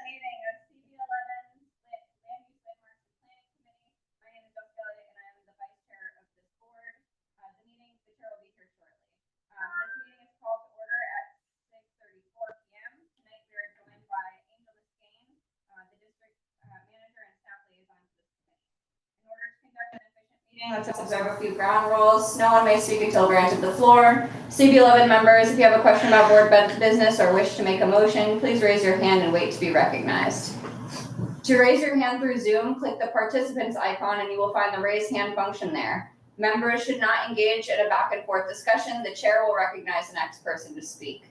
Meeting of CB11 Land Use Landmarks and Planning Committee. My name is Jessica, and I am the vice chair of this board. The chair will be here shortly. This meeting is called to order at 6:34 p.m. Tonight we are joined by Angel Muscane, the district manager and staff liaison to this committee. In order to conduct an efficient meeting, let's observe a few ground rules. No one may speak until granted the floor. CB11 members, if you have a question about board business or wish to make a motion, please raise your hand and wait to be recognized. To raise your hand through Zoom, click the participants icon and you will find the raise hand function there. Members should not engage in a back and forth discussion. The chair will recognize the next person to speak.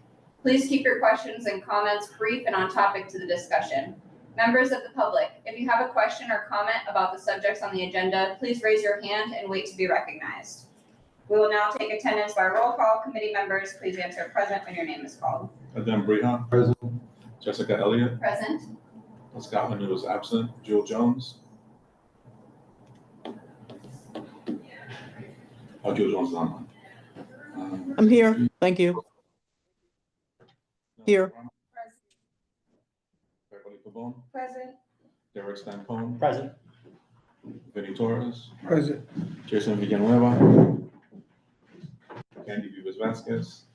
Please keep your questions and comments brief and on topic to the discussion. Members of the public, if you have a question or comment about the subjects on the agenda, please raise your hand and wait to be recognized. We will now take attendance by roll call. Committee members, please answer present when your name is called. Adam Brehan. Present. Jessica Elliott. Present. Scott Lanu is absent. Jewel Jones. Oh, Jewel Jones is online. I'm here. Thank you. Here. Present. Derek Stampone. Present. Vinny Torres. Present. Jason Villanueva. Candy Vivas Vasquez.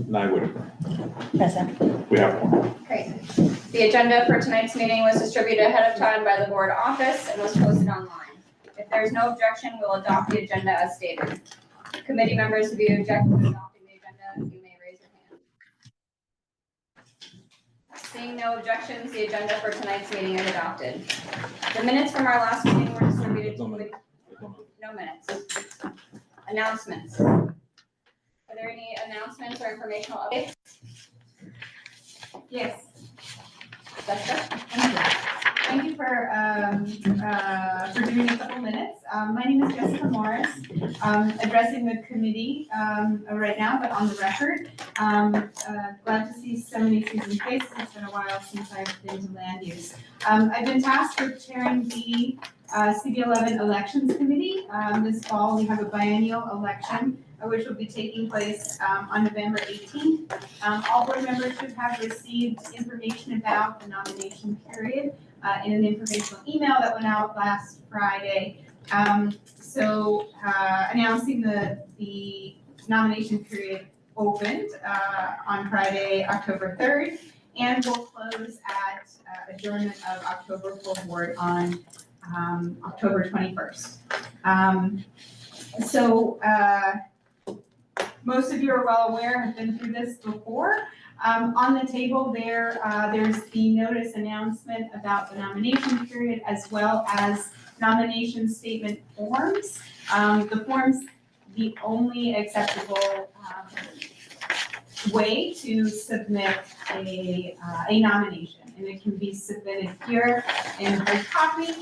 Nye Whitaker. Present. We have one. Great. The agenda for tonight's meeting was distributed ahead of time by the board office and was posted online. If there is no objection, we'll adopt the agenda as stated. Committee members, if you object to adopting the agenda, you may raise your hand. Seeing no objections, the agenda for tonight's meeting is adopted. The minutes from our last meeting were distributed to the... No minutes. Announcements. Are there any announcements or informational updates? Yes. Jessica? Thank you for giving me a couple minutes. My name is Jessica Morris. Addressing the committee right now, but on the record. Glad to see so many seasoned faces. It's been a while since I've been to land use. I've been tasked with chairing the CB11 Elections Committee. This fall, we have a biennial election, which will be taking place on November 18th. All board members should have received information about the nomination period in an informational email that went out last Friday. Announcing the nomination period opened on Friday, October 3rd, and will close at adjournment of October full board on October 21st. Most of you are well aware, have been through this before. On the table there's the notice announcement about the nomination period as well as nomination statement forms. The forms, the only acceptable way to submit a nomination, and it can be submitted here in hard copy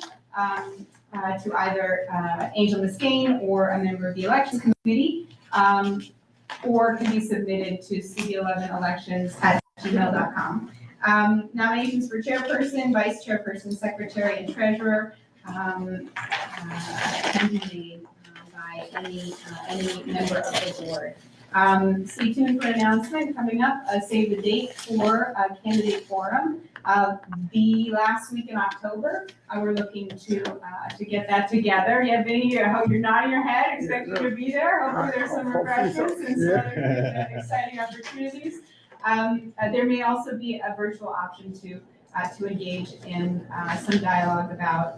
to either Angel Muscane or a member of the election committee, or can be submitted to cb11elections@gmail.com. Nominations for chairperson, vice chairperson, secretary, and treasurer can be made by any member of the board. Stay tuned for an announcement coming up. Save the date for a candidate forum. The last week in October, we're looking to get that together. Yeah, Vinny, I hope you're nodding your head, expect you to be there. Hopefully there's some refreshments and some other exciting opportunities. There may also be a virtual option to engage in some dialogue about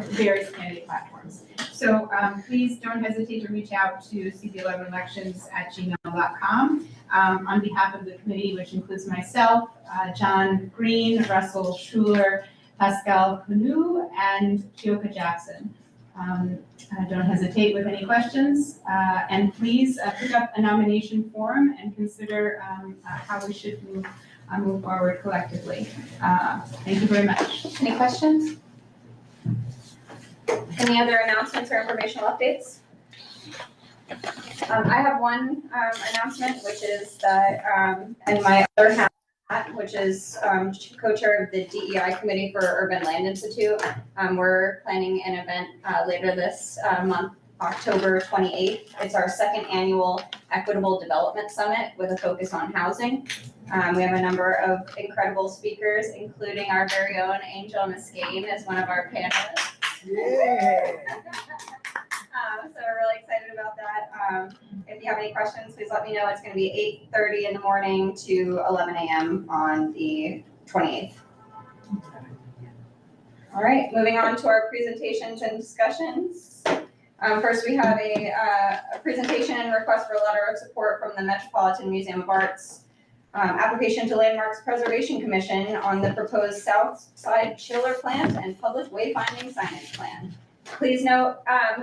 various candidate platforms. So please don't hesitate to reach out to cb11elections@gmail.com on behalf of the committee, which includes myself, John Green, Russell Schuler, Pascal Canu, and Kyoka Jackson. Don't hesitate with any questions, and please pick up a nomination form and consider how we should move forward collectively. Thank you very much. Any questions? Any other announcements or informational updates? I have one announcement, which is that in my other half which is co-chair of the DEI Committee for Urban Land Institute. We're planning an event later this month, October 28th. It's our second annual Equitable Development Summit with a focus on housing. We have a number of incredible speakers, including our very own Angel Muscane as one of our panelists. So we're really excited about that. If you have any questions, please let me know. It's going to be 8:30 in the morning to 11 a.m. on the 28th. All right, moving on to our presentations and discussions. First, we have a presentation and request for a letter of support from the Metropolitan Museum of Art's application to Landmarks Preservation Commission on the proposed South Side Chiller Plant and Public Wayfinding Signage Plan. Please note,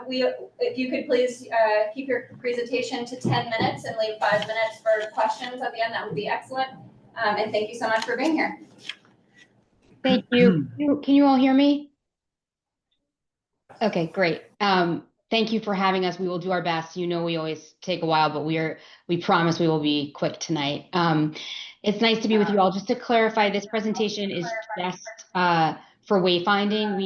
if you could please keep your presentation to 10 minutes and leave 5 minutes for questions at the end, that would be excellent. And thank you so much for being here. Thank you. Can you all hear me? Okay, great. Thank you for having us. We will do our best. You know, we always take a while, but we promise we will be quick tonight. It's nice to be with you all. Just to clarify, this presentation is just for wayfinding.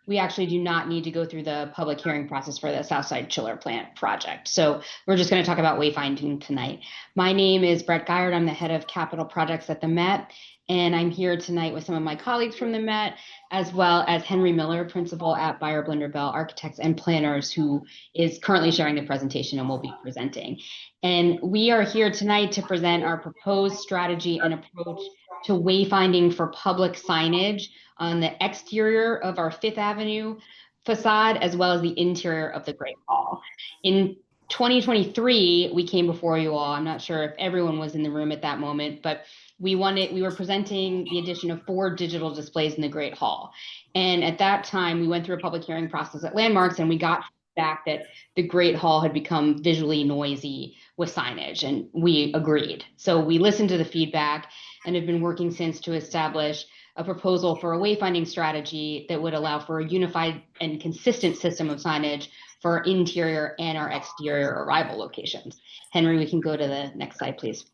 We actually do not need to go through the public hearing process for the Southside Chiller Plant project. So we're just going to talk about wayfinding tonight. My name is Brett Guyard. I'm the head of capital projects at the Met. And I'm here tonight with some of my colleagues from the Met, as well as Henry Miller, principal at Beyer Blinder Bell Architects and Planners, who is currently sharing the presentation and will be presenting. And we are here tonight to present our proposed strategy and approach to wayfinding for public signage on the exterior of our Fifth Avenue facade, as well as the interior of the Great Hall. In 2023, we came before you all. I'm not sure if everyone was in the room at that moment, but we were presenting the addition of 4 digital displays in the Great Hall. And at that time, we went through a public hearing process at Landmarks, and we got back that the Great Hall had become visually noisy with signage, and we agreed. So we listened to the feedback and have been working since to establish a proposal for a wayfinding strategy that would allow for a unified and consistent system of signage for our interior and our exterior arrival locations. Henry, we can go to the next slide, please.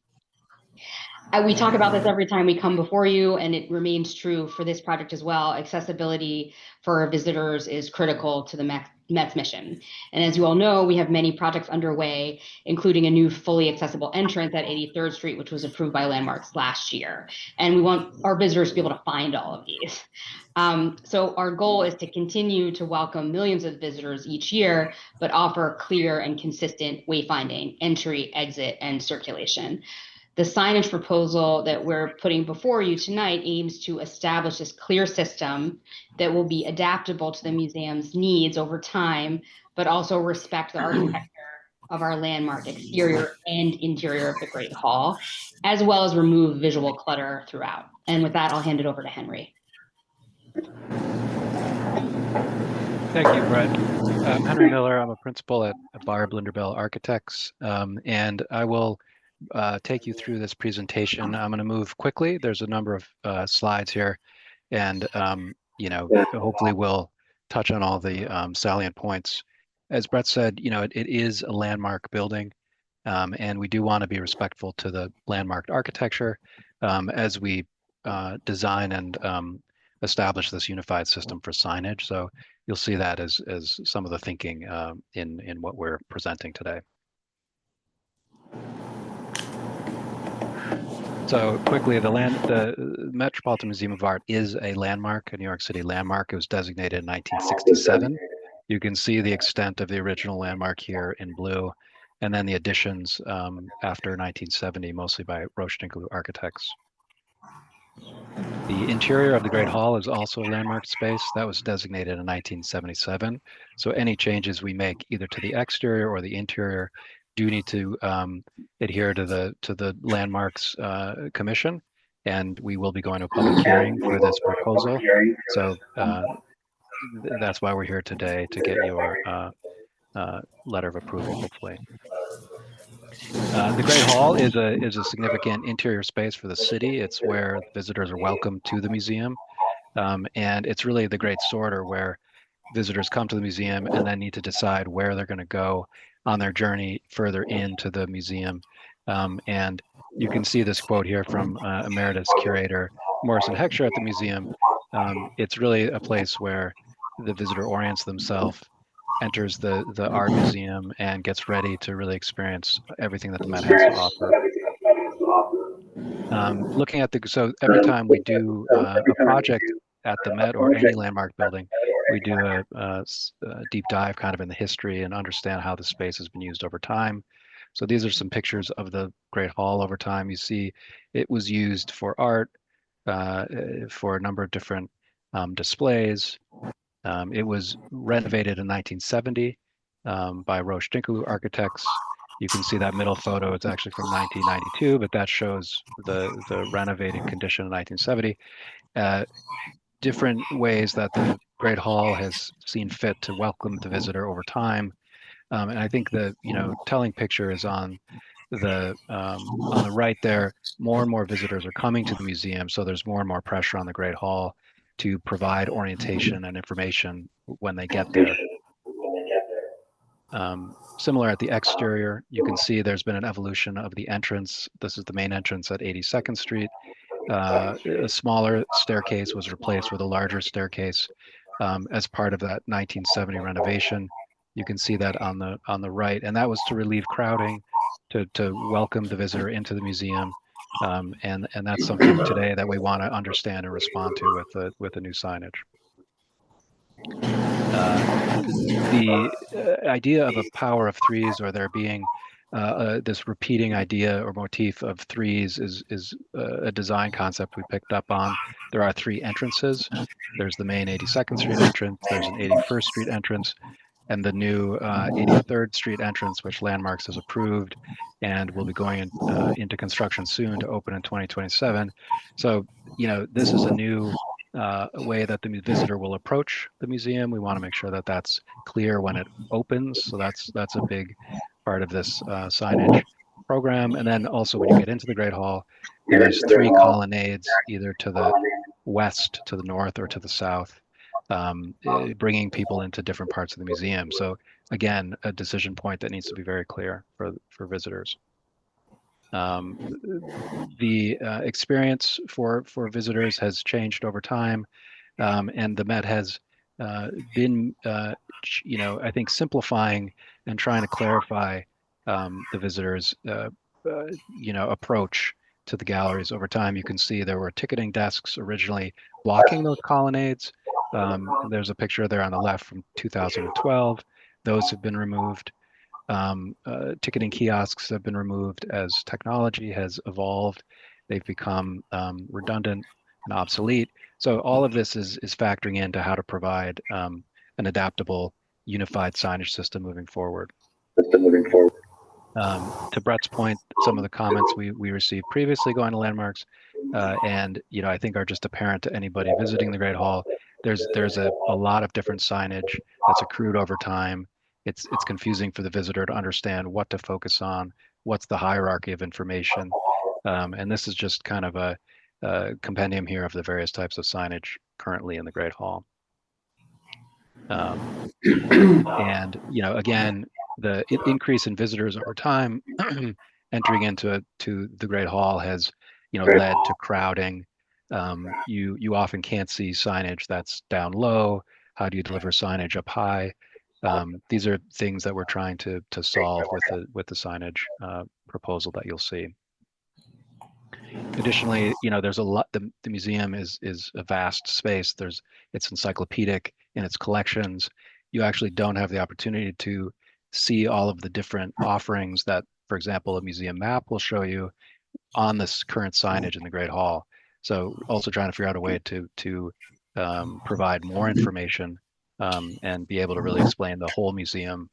We talk about this every time we come before you, and it remains true for this project as well. Accessibility for our visitors is critical to the Met's mission. And as you all know, we have many projects underway, including a new fully accessible entrance at 83rd Street, which was approved by Landmarks last year. And we want our visitors to be able to find all of these. So our goal is to continue to welcome millions of visitors each year, but offer clear and consistent wayfinding, entry, exit, and circulation. The signage proposal that we're putting before you tonight aims to establish this clear system that will be adaptable to the museum's needs over time, but also respect the architecture of our landmark exterior and interior of the Great Hall, as well as remove visual clutter throughout. And with that, I'll hand it over to Henry. Thank you, Brett. I'm Henry Miller. I'm a principal at Beyer Blinder Bell Architects, and I will take you through this presentation. I'm going to move quickly. There's a number of slides here, and hopefully we'll touch on all the salient points. As Brett said, it is a landmark building, and we do want to be respectful to the landmark architecture as we design and establish this unified system for signage. So you'll see that as some of the thinking in what we're presenting today. So quickly, the Metropolitan Museum of Art is a landmark, a New York City landmark. It was designated in 1967. You can see the extent of the original landmark here in blue, and then the additions after 1970, mostly by Roche Dinkeloo Architects. The interior of the Great Hall is also a landmark space that was designated in 1977. So any changes we make either to the exterior or the interior do need to adhere to the Landmarks Commission, and we will be going to a public hearing for this proposal. So that's why we're here today, to get your letter of approval, hopefully. The Great Hall is a significant interior space for the city. It's where visitors are welcome to the museum, and it's really the great sorter where visitors come to the museum and then need to decide where they're going to go on their journey further into the museum. And you can see this quote here from Emeritus Curator Morrison Heckscher at the museum. It's really a place where the visitor orients themselves, enters the art museum, and gets ready to really experience everything that the Met has to offer. Looking at so every time we do a project at the Met or any landmark building, we do a deep dive kind of in the history and understand how the space has been used over time. So these are some pictures of the Great Hall over time. You see it was used for art, for a number of different displays. It was renovated in 1970 by Roche Dinkeloo Architects. You can see that middle photo. It's actually from 1992, but that shows the renovated condition in 1970. Different ways that the Great Hall has seen fit to welcome the visitor over time. And I think the telling picture is on the right there. More and more visitors are coming to the museum, so there's more and more pressure on the Great Hall to provide orientation and information when they get there. Similar at the exterior, you can see there's been an evolution of the entrance. This is the main entrance at 82nd Street. A smaller staircase was replaced with a larger staircase as part of that 1970 renovation. You can see that on the right, and that was to relieve crowding, to welcome the visitor into the museum, and that's something today that we want to understand and respond to with the new signage. The idea of a power of threes, or there being this repeating idea or motif of threes, is a design concept we picked up on. There are three entrances. There's the main 82nd Street entrance, there's an 81st Street entrance, and the new 83rd Street entrance, which Landmarks has approved and will be going into construction soon to open in 2027. So, this is a new way that the visitor will approach the museum. We want to make sure that that's clear when it opens. So that's a big part of this signage program. And then also when you get into the Great Hall, there's three colonnades, either to the west, to the north, or to the south, bringing people into different parts of the museum. So again, a decision point that needs to be very clear for visitors. The experience for visitors has changed over time, and the Met has been, I think, simplifying and trying to clarify the visitors, approach to the galleries over time. You can see there were ticketing desks originally blocking those colonnades. There's a picture there on the left from 2012. Those have been removed. Ticketing kiosks have been removed as technology has evolved. They've become redundant and obsolete. So all of this is factoring into how to provide an adaptable, unified signage system moving forward. To Brett's point, some of the comments we received previously going to landmarks, and I think are just apparent to anybody visiting the Great Hall. There's a lot of different signage that's accrued over time. It's confusing for the visitor to understand what to focus on, what's the hierarchy of information, and this is just kind of a compendium here of the various types of signage currently in the Great Hall. And again, the increase in visitors over time entering into the Great Hall has led to crowding. You often can't see signage that's down low. How do you deliver signage up high? These are things that we're trying to solve with the signage proposal that you'll see. Additionally, there's a lot. The museum is a vast space. It's encyclopedic in its collections. You actually don't have the opportunity to see all of the different offerings that, for example, a museum map will show you on this current signage in the Great Hall. So also trying to figure out a way to provide more information and be able to really explain the whole museum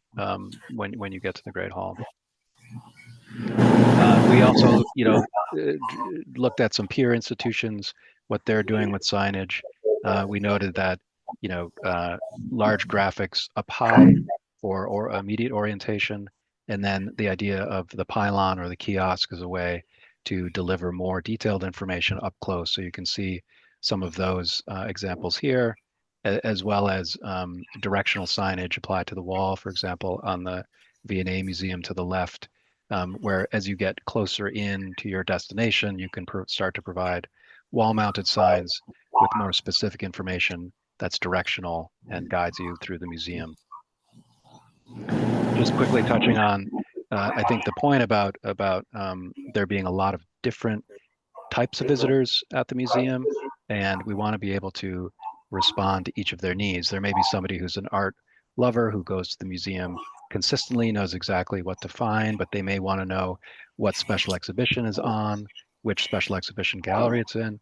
when you get to the Great Hall. We also, looked at some peer institutions, what they're doing with signage. We noted that, large graphics up high for immediate orientation, and then the idea of the pylon or the kiosk as a way to deliver more detailed information up close. So you can see some of those examples here, as well as directional signage applied to the wall, for example, on the V&A Museum to the left. where as you get closer in to your destination, you can start to provide wall-mounted signs with more specific information that's directional and guides you through the museum. Just quickly touching on, I think the point about there being a lot of different types of visitors at the museum, and we want to be able to respond to each of their needs. There may be somebody who's an art lover who goes to the museum consistently, knows exactly what to find, but they may want to know what special exhibition is on, which special exhibition gallery it's in,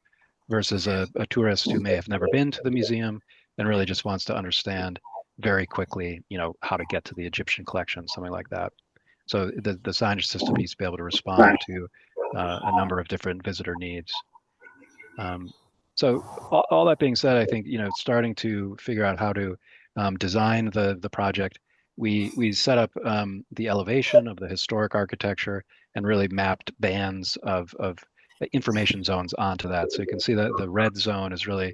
versus a tourist who may have never been to the museum and really just wants to understand very quickly, how to get to the Egyptian collection, something like that. So the signage system needs to be able to respond to a number of different visitor needs. So all that being said, I think starting to figure out how to design the project, we set up the elevation of the historic architecture and really mapped bands of information zones onto that. So you can see that the red zone is really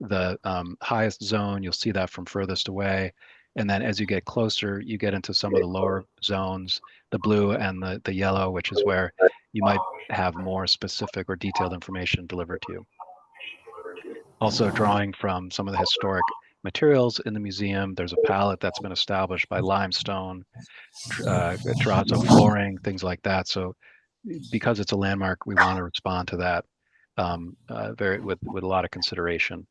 the highest zone. You'll see that from furthest away. And then as you get closer, you get into some of the lower zones, the blue and the yellow, which is where you might have more specific or detailed information delivered to you. Also drawing from some of the historic materials in the museum, there's a palette that's been established by limestone, terrazzo flooring, things like that. So because it's a landmark, we want to respond to that with a lot of consideration.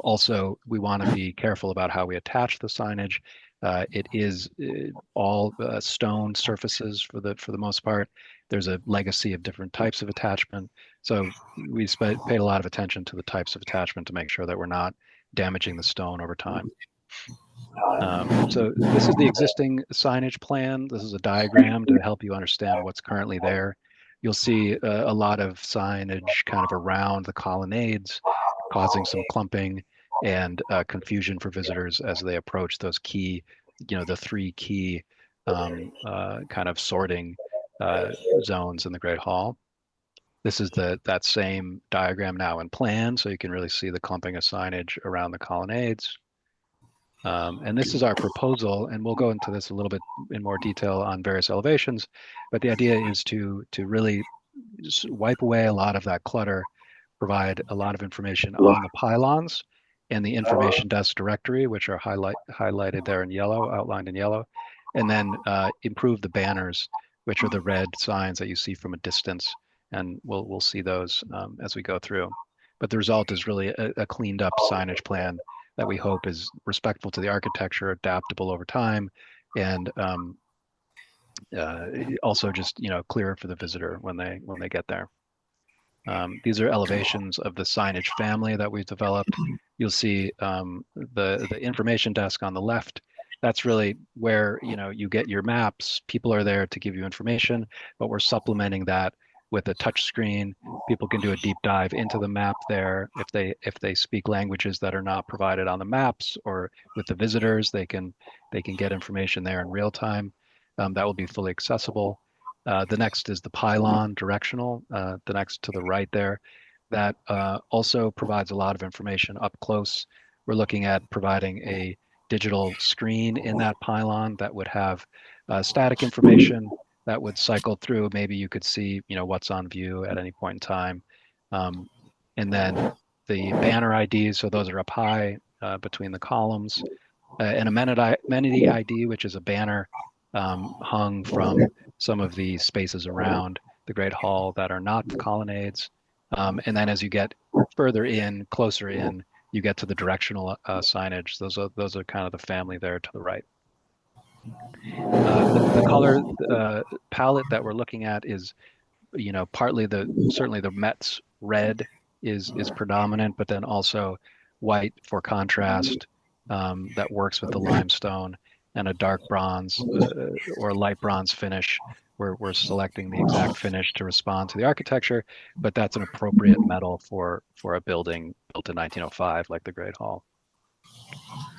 Also, we want to be careful about how we attach the signage. It is all stone surfaces for the most part. There's a legacy of different types of attachment. So we paid a lot of attention to the types of attachment to make sure that we're not damaging the stone over time. So this is the existing signage plan. This is a diagram to help you understand what's currently there. You'll see a lot of signage kind of around the colonnades, causing some clumping and confusion for visitors as they approach those key, the three key kind of sorting zones in the Great Hall. This is that same diagram now in plan, so you can really see the clumping of signage around the colonnades. And this is our proposal, and we'll go into this a little bit in more detail on various elevations, but the idea is to really just wipe away a lot of that clutter, provide a lot of information on the pylons and the information desk directory, which are highlighted there in yellow, outlined in yellow, and then improve the banners, which are the red signs that you see from a distance, and we'll see those as we go through. But the result is really a cleaned up signage plan that we hope is respectful to the architecture, adaptable over time, and also just clearer for the visitor when they get there. These are elevations of the signage family that we've developed. You'll see the information desk on the left. That's really where you get your maps. People are there to give you information, but we're supplementing that with a touch screen. People can do a deep dive into the map there. If they speak languages that are not provided on the maps or with the visitors, they can get information there in real time. That will be fully accessible. The next is the pylon directional, the next to the right there. That also provides a lot of information up close. We're looking at providing a digital screen in that pylon that would have static information that would cycle through. Maybe you could see, what's on view at any point in time. And then the banner IDs, so those are up high between the columns. An amenity ID, which is a banner hung from some of the spaces around the Great Hall that are not the colonnades. And then as you get further in, closer in, you get to the directional signage. Those are kind of the family there to the right. The color palette that we're looking at is, partly certainly the Met's red is predominant, but then also white for contrast that works with the limestone, and a dark bronze or light bronze finish. We're selecting the exact finish to respond to the architecture, but that's an appropriate metal for a building built in 1905 like the Great Hall.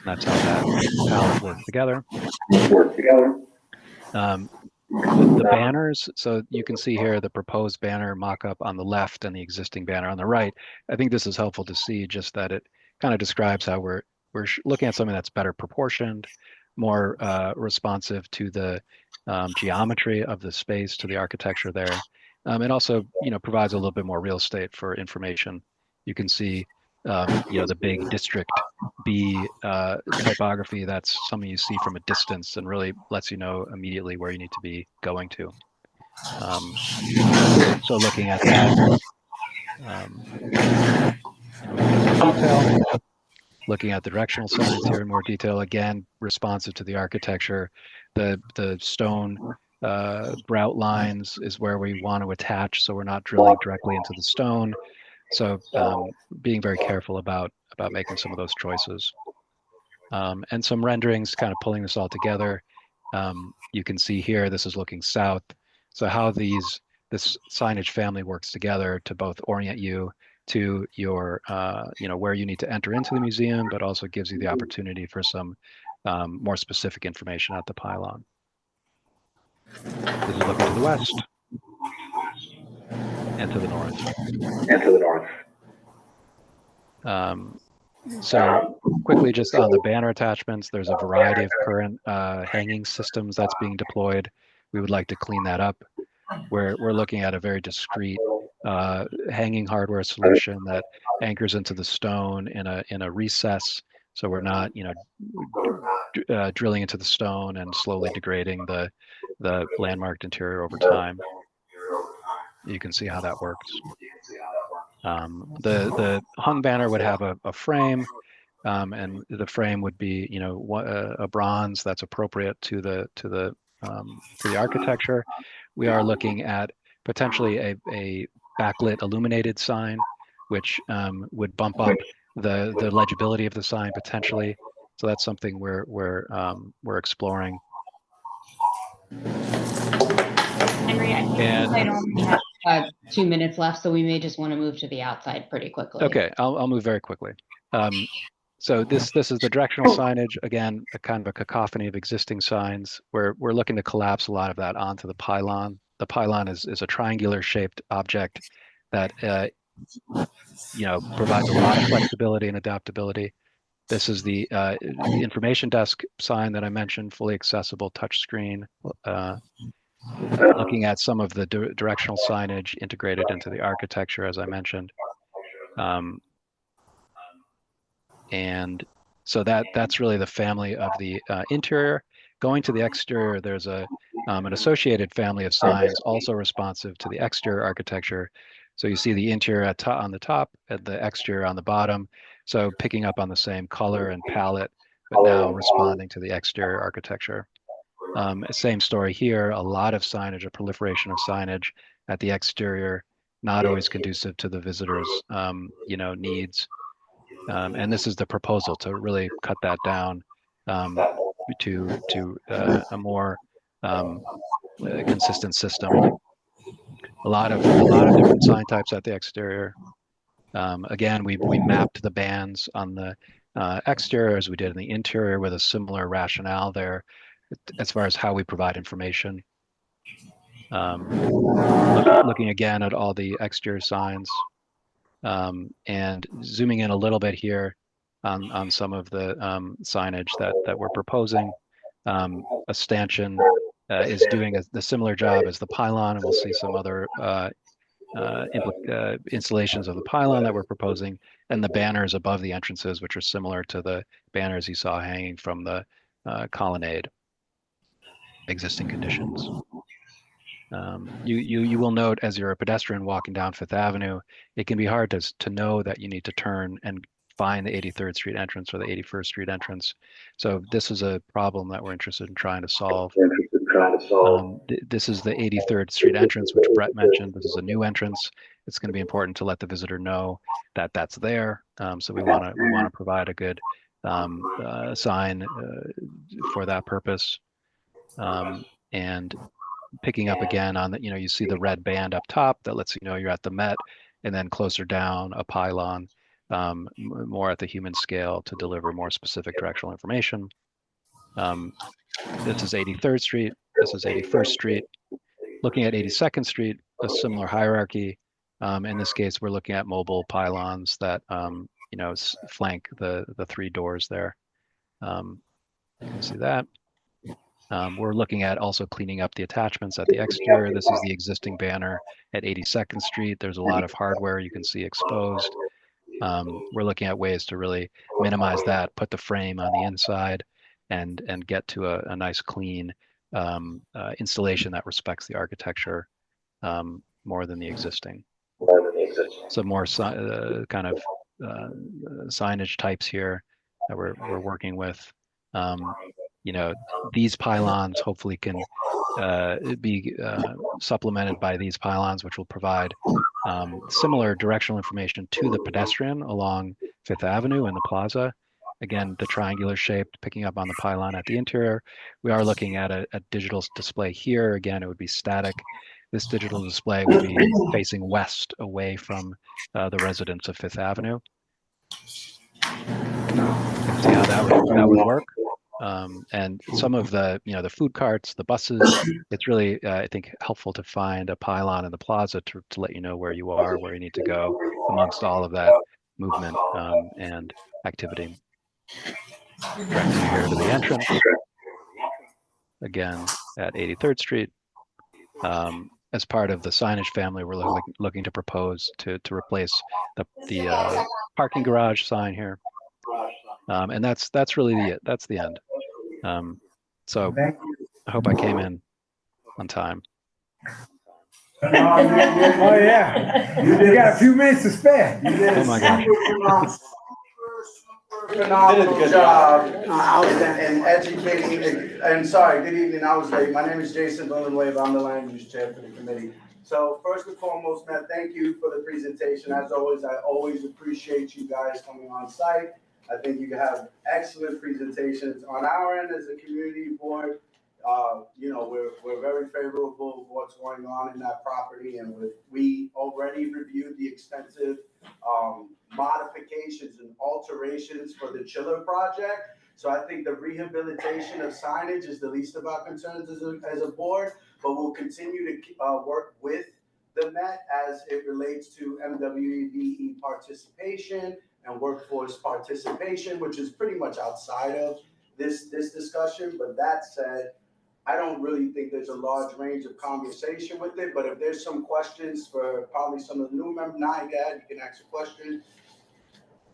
That's how that palette works together. The banners, so you can see here the proposed banner mock-up on the left and the existing banner on the right. I think this is helpful to see, just that it kind of describes how we're looking at something that's better proportioned, more responsive to the geometry of the space to the architecture there. It also, provides a little bit more real estate for information. You can see, the big district B typography. That's something you see from a distance and really lets you know immediately where you need to be going to. So looking at that, in more detail, looking at the directional signs here in more detail, again, responsive to the architecture. The stone grout lines is where we want to attach, so we're not drilling directly into the stone. So being very careful about making some of those choices. And some renderings kind of pulling this all together. You can see here, this is looking south. So how this signage family works together to both orient you to your, where you need to enter into the museum, but also gives you the opportunity for some more specific information at the pylon. This is looking to the west and to the north. So quickly, just on the banner attachments, there's a variety of current hanging systems that's being deployed. We would like to clean that up. We're looking at a very discrete hanging hardware solution that anchors into the stone in a recess. So we're not, drilling into the stone and slowly degrading the landmarked interior over time. You can see how that works. The hung banner would have a frame, and the frame would be, a bronze that's appropriate to the architecture. We are looking at potentially a backlit illuminated sign, which would bump up the legibility of the sign potentially. So that's something we're exploring. Henry, I think And- I only have 2 minutes left, so we may just want to move to the outside pretty quickly. Okay, I'll move very quickly. So this is the directional signage. Again, a kind of a cacophony of existing signs. We're looking to collapse a lot of that onto the pylon. The pylon is a triangular shaped object that provides a lot of flexibility and adaptability. This is the information desk sign that I mentioned, fully accessible touchscreen. Looking at some of the directional signage integrated into the architecture, as I mentioned. And so that's really the family of the interior. Going to the exterior, there's an associated family of signs also responsive to the exterior architecture. So you see the interior on the top and the exterior on the bottom. So picking up on the same color and palette, but now responding to the exterior architecture. Same story here, a lot of signage, a proliferation of signage at the exterior, not always conducive to the visitor's needs. And this is the proposal to really cut that down to a more consistent system. A lot of different sign types at the exterior. Again, we mapped the bands on the exterior as we did in the interior with a similar rationale there as far as how we provide information. Looking again at all the exterior signs. And zooming in a little bit here on some of the signage that we're proposing. A stanchion is doing the similar job as the pylon, and we'll see some other installations of the pylon that we're proposing, and the banners above the entrances, which are similar to the banners you saw hanging from the colonnade. Existing conditions. You will note as you're a pedestrian walking down Fifth Avenue, it can be hard to know that you need to turn and find the 83rd Street entrance or the 81st Street entrance. So this is a problem that we're interested in trying to solve. This is the 83rd Street entrance, which Brett mentioned. This is a new entrance. It's going to be important to let the visitor know that that's there. So we want to provide a good sign for that purpose. And picking up again on that, you see the red band up top that lets you know you're at the Met, and then closer down a pylon, more at the human scale to deliver more specific directional information. This is 83rd Street. This is 81st Street. Looking at 82nd Street, a similar hierarchy. In this case, we're looking at mobile pylons that flank the three doors there. You can see that. We're looking at also cleaning up the attachments at the exterior. This is the existing banner at 82nd Street. There's a lot of hardware you can see exposed. We're looking at ways to really minimize that, put the frame on the inside, and get to a nice clean installation that respects the architecture more than the existing. Some more kind of signage types here that we're working with. You know, these pylons hopefully can be supplemented by these pylons, which will provide similar directional information to the pedestrian along Fifth Avenue and the plaza. Again, the triangular shape picking up on the pylon at the interior. We are looking at a digital display here. Again, it would be static. This digital display would be facing west away from the residents of Fifth Avenue. See how that would work. And some of the, you know, the food carts, the buses, it's really, I think, helpful to find a pylon in the plaza to let you know where you are, where you need to go amongst all of that movement and activity. Directing you here to the entrance, again, at 83rd Street. As part of the signage family, we're looking to propose to replace the parking garage sign here. And that's really that's the end. So I hope I came in on time. Oh yeah, you got a few minutes to spare. Oh my gosh. Phenomenal job in educating, and sorry, good evening, I was late. My name is Jason Villanueva, I'm the land use chair for the committee. So first and foremost, Matt, thank you for the presentation. As always, I always appreciate you guys coming on site. I think you have excellent presentations. On our end as a community board, you know, we're very favorable of what's going on in that property, and we already reviewed the extensive modifications and alterations for the chiller project. So I think the rehabilitation of signage is the least of our concerns as a board, but we'll continue to work with the Met as it relates to MWBE participation and workforce participation, which is pretty much outside of this discussion. But that said, I don't really think there's a large range of conversation with it, but if there's some questions for probably some of the new members, you can ask a question.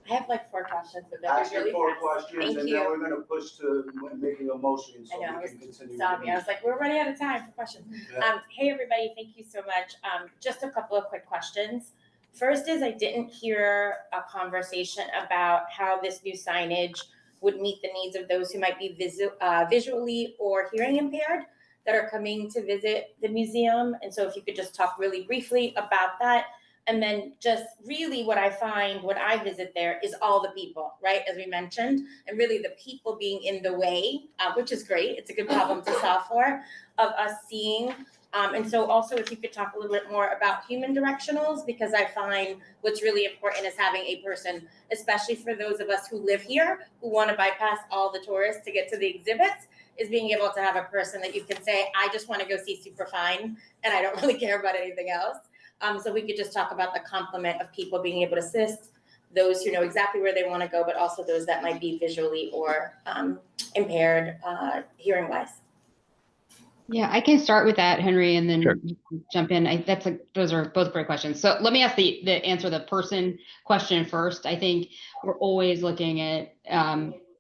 I have like 4 questions, but Ask really your 4 fast. questions, Thank and you. then we're gonna push to making a motion, so I know, we can continue. Sorry, I was like, we're running out of time for questions. Yeah. Hey, everybody, thank you so much. Just a couple of quick questions. First is I didn't hear a conversation about how this new signage would meet the needs of those who might be visually or hearing impaired that are coming to visit the museum. And so if you could just talk really briefly about that. And then just really what I find when I visit there is all the people, right? As we mentioned, and really the people being in the way, which is great. It's a good problem to solve for, of us seeing. And so also if you could talk a little bit more about human directionals, because I find what's really important is having a person, especially for those of us who live here, who want to bypass all the tourists to get to the exhibits, is being able to have a person that you can say, I just want to go see Superfine and I don't really care about anything else. So we could just talk about the complement of people being able to assist those who know exactly where they want to go, but also those that might be visually or impaired hearing wise. Yeah, I can start with that, Henry, and then Sure. you can jump in. Those are both great questions. So let me ask answer the person question first. I think we're always looking at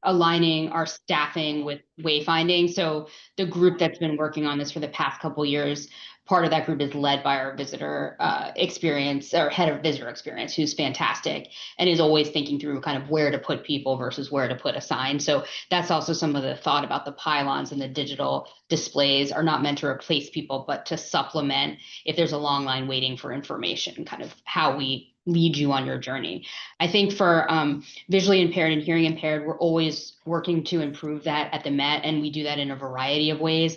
aligning our staffing with wayfinding. So the group that's been working on this for the past couple of years, part of that group is led by our visitor experience, or head of visitor experience, who's fantastic and is always thinking through kind of where to put people versus where to put a sign. So that's also some of the thought about the pylons and the digital displays are not meant to replace people, but to supplement if there's a long line waiting for information, kind of how we lead you on your journey. I think for visually impaired and hearing impaired, we're always working to improve that at the Met, and we do that in a variety of ways.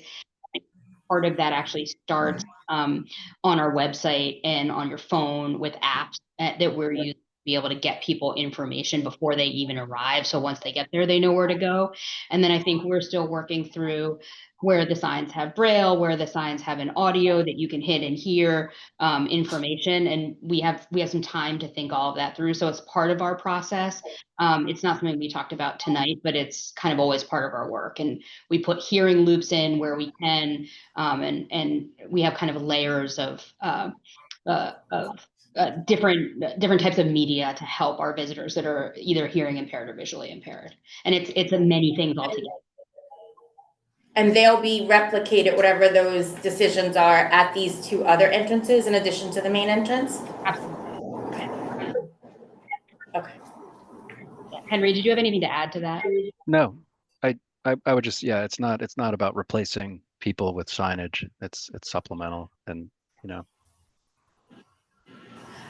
Part of that actually starts on our website and on your phone with apps that we're using be able to get people information before they even arrive. So once they get there, they know where to go. And then I think we're still working through where the signs have braille, where the signs have an audio that you can hit and hear information. And we have some time to think all of that through. So it's part of our process. It's not something we talked about tonight, but it's kind of always part of our work. And we put hearing loops in where we can, and we have kind of layers of different types of media to help our visitors that are either hearing impaired or visually impaired. And it's a many things altogether. And they'll be replicated, whatever those decisions are, at these two other entrances in addition to the main entrance? Absolutely. Okay. Henry, did you have anything to add to that? No, I would just, yeah, it's not about replacing people with signage. It's supplemental, and you know.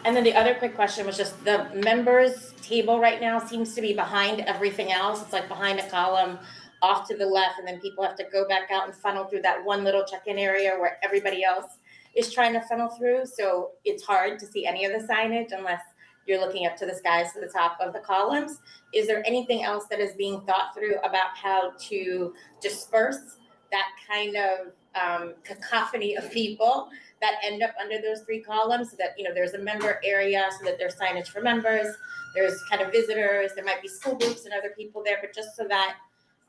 And then the other quick question was just the members table right now seems to be behind everything else. It's like behind a column off to the left, and then people have to go back out and funnel through that one little check-in area where everybody else is trying to funnel through. So it's hard to see any of the signage unless you're looking up to the skies to the top of the columns. Is there anything else that is being thought through about how to disperse that kind of cacophony of people that end up under those three columns, so that, you know, there's a member area so that there's signage for members, there's kind of visitors, there might be school groups and other people there, but just so that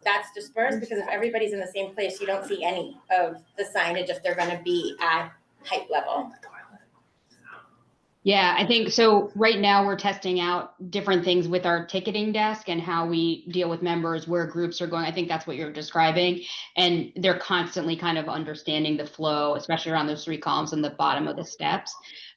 that's dispersed, because if everybody's in the same place, you don't see any of the signage if they're going to be at height level. Yeah, I think so. Right now we're testing out different things with our ticketing desk and how we deal with members, where groups are going. I think that's what you're describing. And they're constantly kind of understanding the flow, especially around those three columns on the bottom of the steps.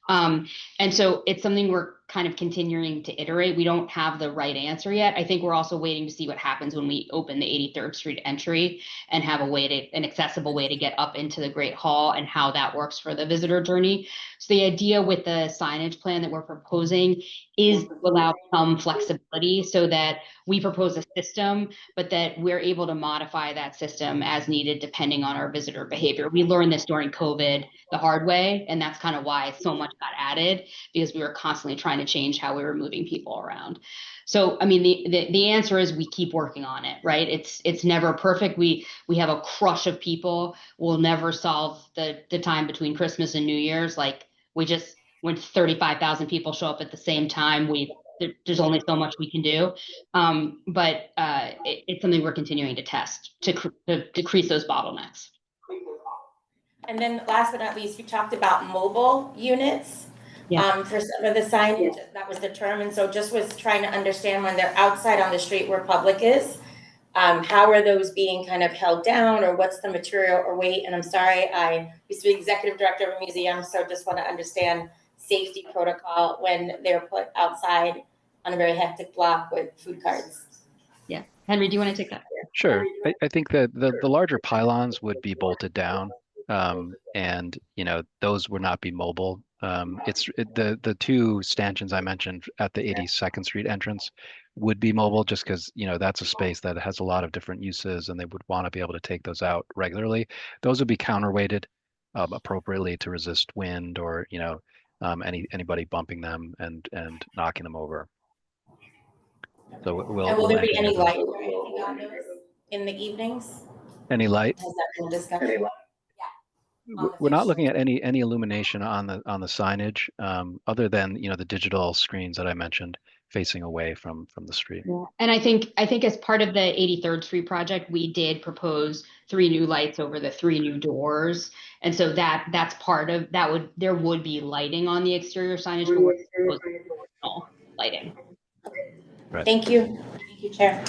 And so it's something we're kind of continuing to iterate. We don't have the right answer yet. I think we're also waiting to see what happens when we open the 83rd Street entry and have an accessible way to get up into the Great Hall, and how that works for the visitor journey. So the idea with the signage plan that we're proposing is to allow some flexibility, so that we propose a system, but that we're able to modify that system as needed depending on our visitor behavior. We learned this during COVID the hard way, and that's kind of why so much got added, because we were constantly trying to change how we were moving people around. So, I mean, the answer is we keep working on it, right? It's never perfect. We have a crush of people. We'll never solve the time between Christmas and New Year's. Like, when 35,000 people show up at the same time, there's only so much we can do. But it's something we're continuing to test to decrease those bottlenecks. And then last but not least, you talked about mobile units. Yeah. For some of the signage, that was the term. And so just was trying to understand, when they're outside on the street where public is, how are those being kind of held down, or what's the material or weight? And I'm sorry, I used to be executive director of a museum, so just want to understand safety protocol when they're put outside on a very hectic block with food carts. Yeah. Henry, do you want to take that? Sure. I think that the larger pylons would be bolted down, and you know, those would not be mobile. The two stanchions I mentioned at the 82nd Street entrance would be mobile, just because, you know, that's a space that has a lot of different uses, and they would want to be able to take those out regularly. Those would be counterweighted appropriately to resist wind, or, you know, anybody bumping them and knocking them over. So will there be any light or anything on those in the evenings? Any light? Has that been discussed? Yeah. We're not looking at any illumination on the signage, other than, you know, the digital screens that I mentioned facing away from the street. Yeah. And I think as part of the 83rd Street project, we did propose 3 new lights over the 3 new doors. And so that's part of that. There would be lighting on the exterior signage, but we're proposing lighting. Right. Thank you. Thank you, Chair.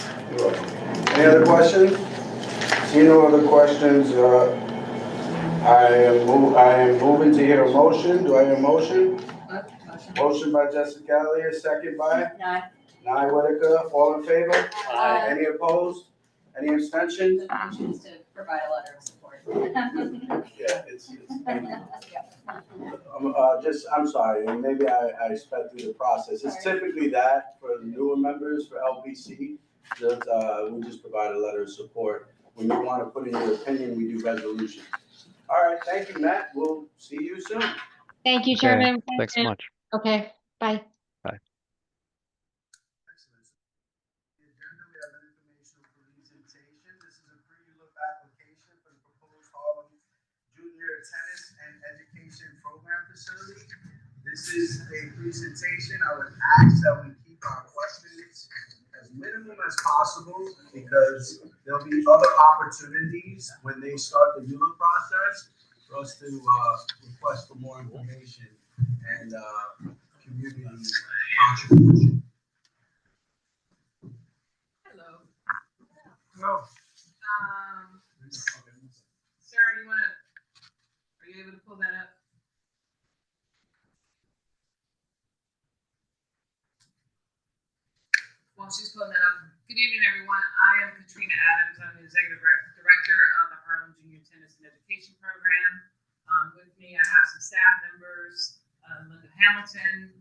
Any other questions? See no other questions. I am moving to hear a motion. Do I hear a motion? Motion by Jessica Elliott, second by? Nye Whitaker. All in favor? Aye. Any opposed? Any abstentions? Choose to provide a letter of support. Yeah, I'm sorry, and maybe I sped through the process. It's typically that for the newer members, for LPC, that we just provide a letter of support. When you want to put in your opinion, we do resolutions. All right, thank you, Matt. We'll see you soon. Thank you, Okay. Chairman. Thanks so much. Okay, bye. Bye. Tennis and Education Program Facility. This is a presentation. I would ask that we keep our questions as minimum as possible because there'll be other opportunities when they start the ULA process for us to request for more information and community contribution. Hello. Well, Sarah, are you able to pull that up? While she's pulling that up, good evening, everyone. I am Katrina Adams. I'm the Executive Director of the Harlem Junior Tennis and Education Program. With me, I have some staff members, Linda Hamilton,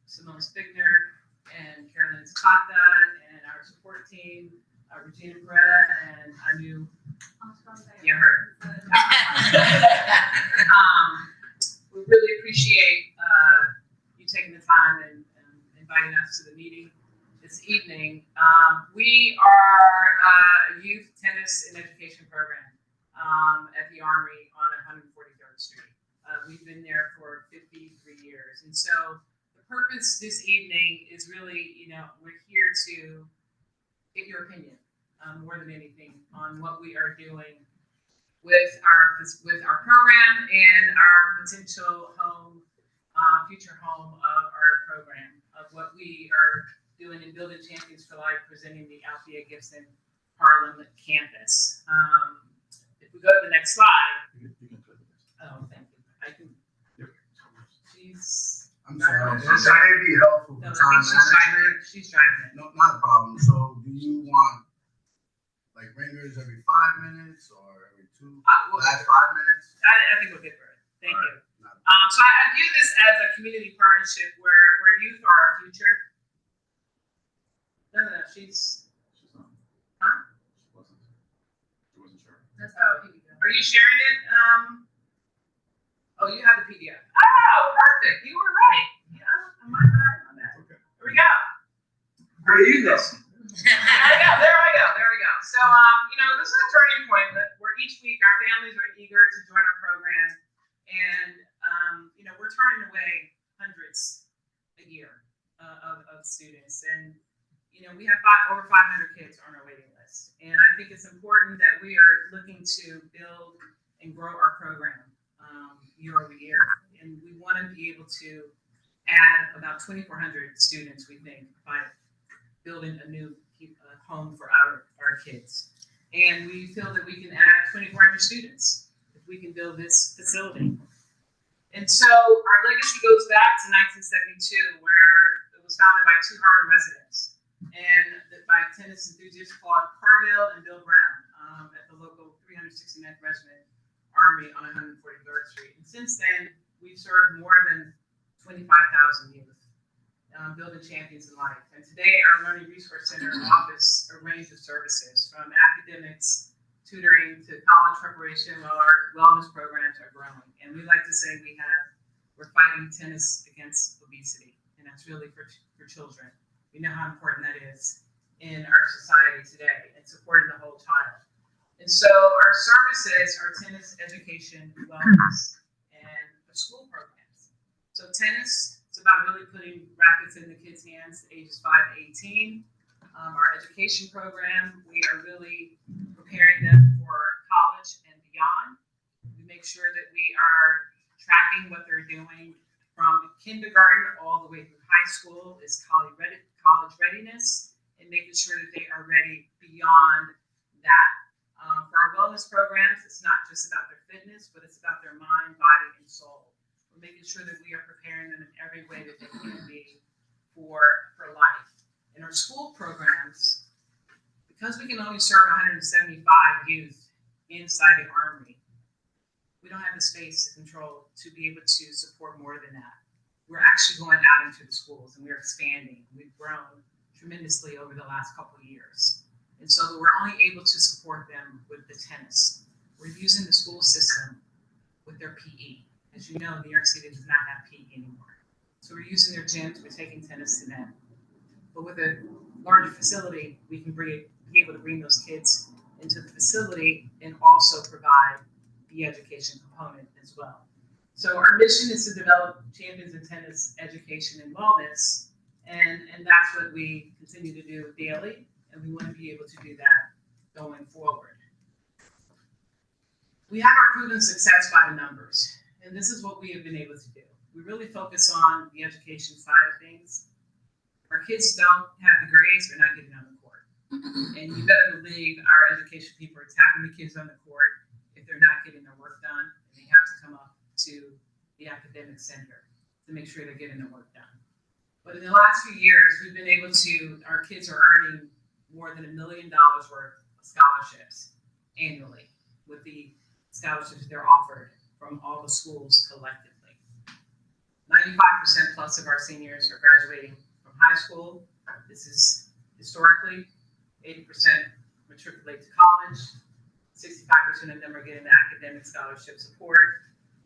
Simone Spigner, and Carolyn Zapata, and our support team, Regina Peretta, and I knew, yeah, her. We really appreciate you taking the time and inviting us to the meeting this evening. We are a youth tennis and education program at the Armory on 143rd Street. We've been there for 53 years. And so the purpose this evening is really, we're here to get your opinion more than anything on what we are doing with our program and our potential future home of our program, of what we are doing in Building Champions for Life, presenting the Althea Gibson Harlem campus. If we go to the next slide. Oh, thank you. I can. I'm sorry. This may be helpful for time management. She's driving it. No, not a problem. So, do you want like ringers every 5 minutes or every 2? Last 5 minutes? I think we'll get for it. Thank you. So I view this as a community partnership where youth are our future. No, she's not. Huh? She wasn't sure. Are you sharing it? Oh, you have the PDF. Oh, perfect. You were right. Yeah, my bad. Okay. Here we go. How do you listen? There we go. So, this is a turning point where each week our families are eager to join our program, and we're turning away hundreds a year of students, and we have over 500 kids on our waiting list, and I think it's important that we are looking to build and grow our program year over year, and we want to be able to add about 2,400 students, we think, by building a new home for our kids. And we feel that we can add 2,400 students if we can build this facility. And so our legacy goes back to 1972, where it was founded by 2 Harlem residents and by tennis enthusiasts Claude Cargill and Bill Brown at the local 369th Regiment Army on 143rd Street. And since then, we've served more than 25,000 youth. Building Champions in Life. And today, our Learning Resource Center offers a range of services from academics, tutoring, to college preparation, while our wellness programs are growing. And we like to say we're fighting tennis against obesity, and that's really for children. We know how important that is in our society today and supporting the whole child. And so our services are tennis education, wellness, and school programs. So tennis, it's about really putting rackets in the kids' hands ages 5 to 18. Our education program, we are really preparing them for college and beyond. We make sure that we are tracking what they're doing from kindergarten all the way through high school is college readiness, and making sure that they are ready beyond that. For our wellness programs, it's not just about their fitness, but it's about their mind, body, and soul. We're making sure that we are preparing them in every way that they can be for life. In our school programs, because we can only serve 175 youth inside the Armory, we don't have the space to control to be able to support more than that. We're actually going out into the schools and we're expanding. We've grown tremendously over the last couple of years. And so we're only able to support them with the tennis. We're using the school system with their PE. As you know, New York City does not have PE anymore. So we're using their gyms, we're taking tennis to them. But with a larger facility, we can be able to bring those kids into the facility and also provide the education component as well. So our mission is to develop champions in tennis education and wellness, and that's what we continue to do daily, and we want to be able to do that going forward. We have our proven success by the numbers, and this is what we have been able to do. We really focus on the education side of things. Our kids don't have the grades, they're not getting on the court. And you better believe our education people are tapping the kids on the court if they're not getting their work done, and they have to come up to the academic center to make sure they're getting their work done. But in the last few years, we've been able to, our kids are earning more than $1 million worth of scholarships annually with the scholarships they're offered from all the schools collectively. 95% plus of our seniors are graduating from high school. This is historically 80% matriculate to college, 65% of them are getting the academic scholarship support,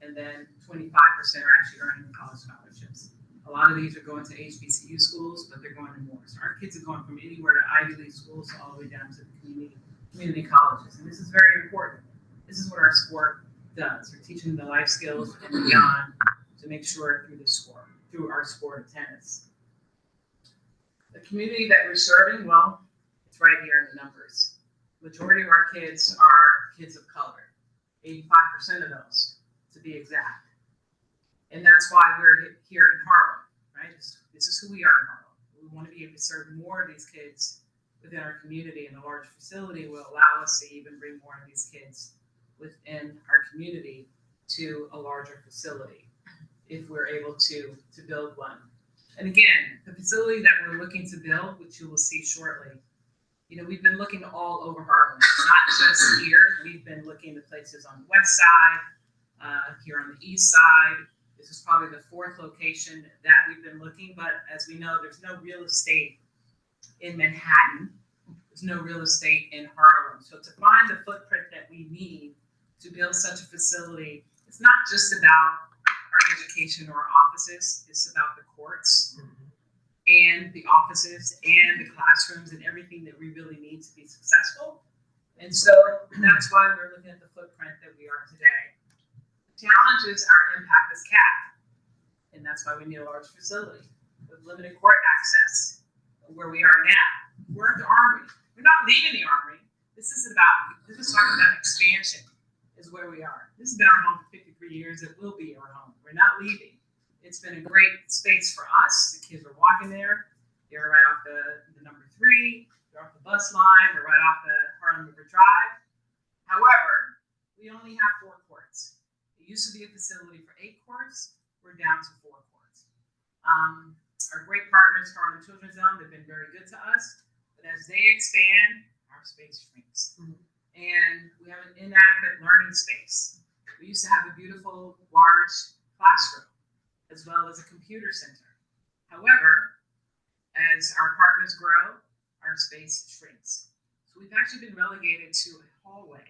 and then 25% are actually earning college scholarships. A lot of these are going to HBCU schools, but they're going to more. So our kids are going from anywhere to Ivy League schools all the way down to the community colleges. And this is very important. This is what our sport does. We're teaching them the life skills and beyond to make sure through our sport of tennis. The community that we're serving, well, it's right here in the numbers. Majority of our kids are kids of color, 85% of those to be exact. And that's why we're here in Harlem, right? This is who we are in Harlem. We want to be able to serve more of these kids within our community, and a large facility will allow us to even bring more of these kids within our community to a larger facility if we're able to build one. And again, the facility that we're looking to build, which you will see shortly, you know, we've been looking all over Harlem, not just here. We've been looking at places on the west side, here on the east side. This is probably the 4th location that we've been looking, but as we know, there's no real estate in Manhattan. There's no real estate in Harlem. So to find the footprint that we need to build such a facility, it's not just about our education or our offices, it's about the courts and the offices and the classrooms and everything that we really need to be successful. And so that's why we're looking at the footprint that we are today. The challenge is our impact is capped, and that's why we need a large facility with limited court access where we are now. We're at the Armory. We're not leaving the Armory. This is talking about expansion is where we are. This has been our home for 53 years. It will be our home. We're not leaving. It's been a great space for us. The kids are walking there. They're right off the number 3. They're off the bus line. They're right off the Harlem River Drive. However, we only have 4 courts. It used to be a facility for 8 courts. We're down to 4 courts. Our great partners, Harlem Children's Zone, they've been very good to us. But as they expand, our space shrinks. And we have an inadequate learning space. We used to have a beautiful, large classroom, as well as a computer center. However, as our partners grow, our space shrinks. So we've actually been relegated to a hallway.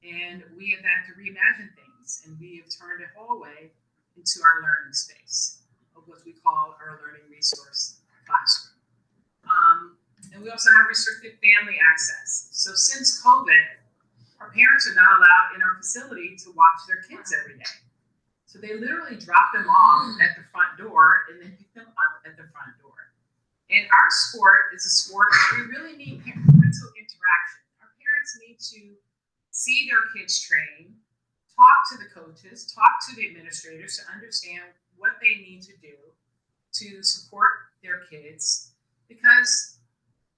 And we have had to reimagine things, and we have turned a hallway into our learning space, of what we call our learning resource classroom. And we also have restricted family access. So since COVID, our parents are not allowed in our facility to watch their kids every day. So they literally drop them off at the front door and then pick them up at the front door. And our sport is a sport where we really need parental interaction. Our parents need to see their kids train, talk to the coaches, talk to the administrators to understand what they need to do to support their kids, because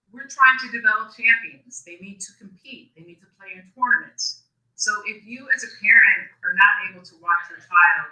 we're trying to develop champions. They need to compete. They need to play in tournaments. So if you as a parent are not able to watch your child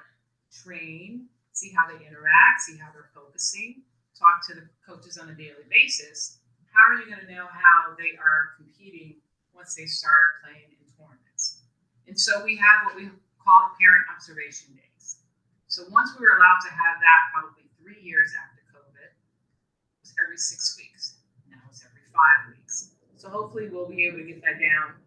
train, see how they interact, see how they're focusing, talk to the coaches on a daily basis, how are you going to know how they are competing once they start playing in tournaments? And so we have what we call parent observation days. So once we were allowed to have that, probably 3 years after COVID, it was every 6 weeks. Now it's every 5 weeks. So hopefully we'll be able to get that down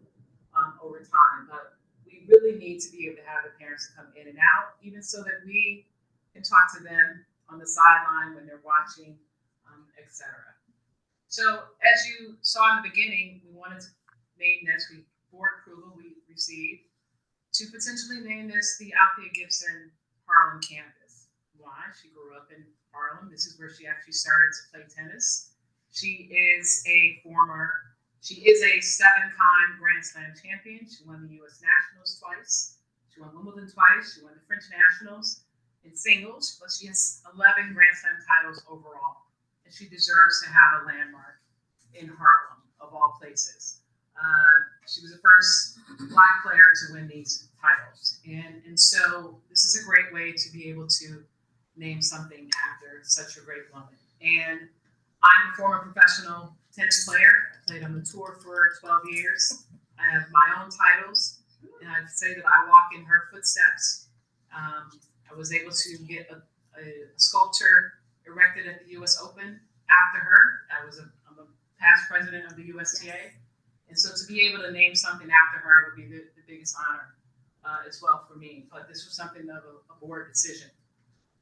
over time. But we really need to be able to have the parents come in and out, even so that we can talk to them on the sideline when they're watching, etc. So as you saw in the beginning, we wanted to name this, board approval we received to potentially name this the Althea Gibson Harlem campus. Why? She grew up in Harlem. This is where she actually started to play tennis. She is a 7-time Grand Slam champion. She won the U.S. Nationals twice. She won Wimbledon twice. She won the French Nationals in singles, but she has 11 Grand Slam titles overall. And she deserves to have a landmark in Harlem, of all places. She was the first Black player to win these titles. And so this is a great way to be able to name something after such a great woman. And I'm a former professional tennis player. I played on the tour for 12 years. I have my own titles, and I'd say that I walk in her footsteps. I was able to get a sculpture erected at the U.S. Open after her. I'm a past president of the USTA. And so to be able to name something after her would be the biggest honor as well for me. But this was something of a board decision.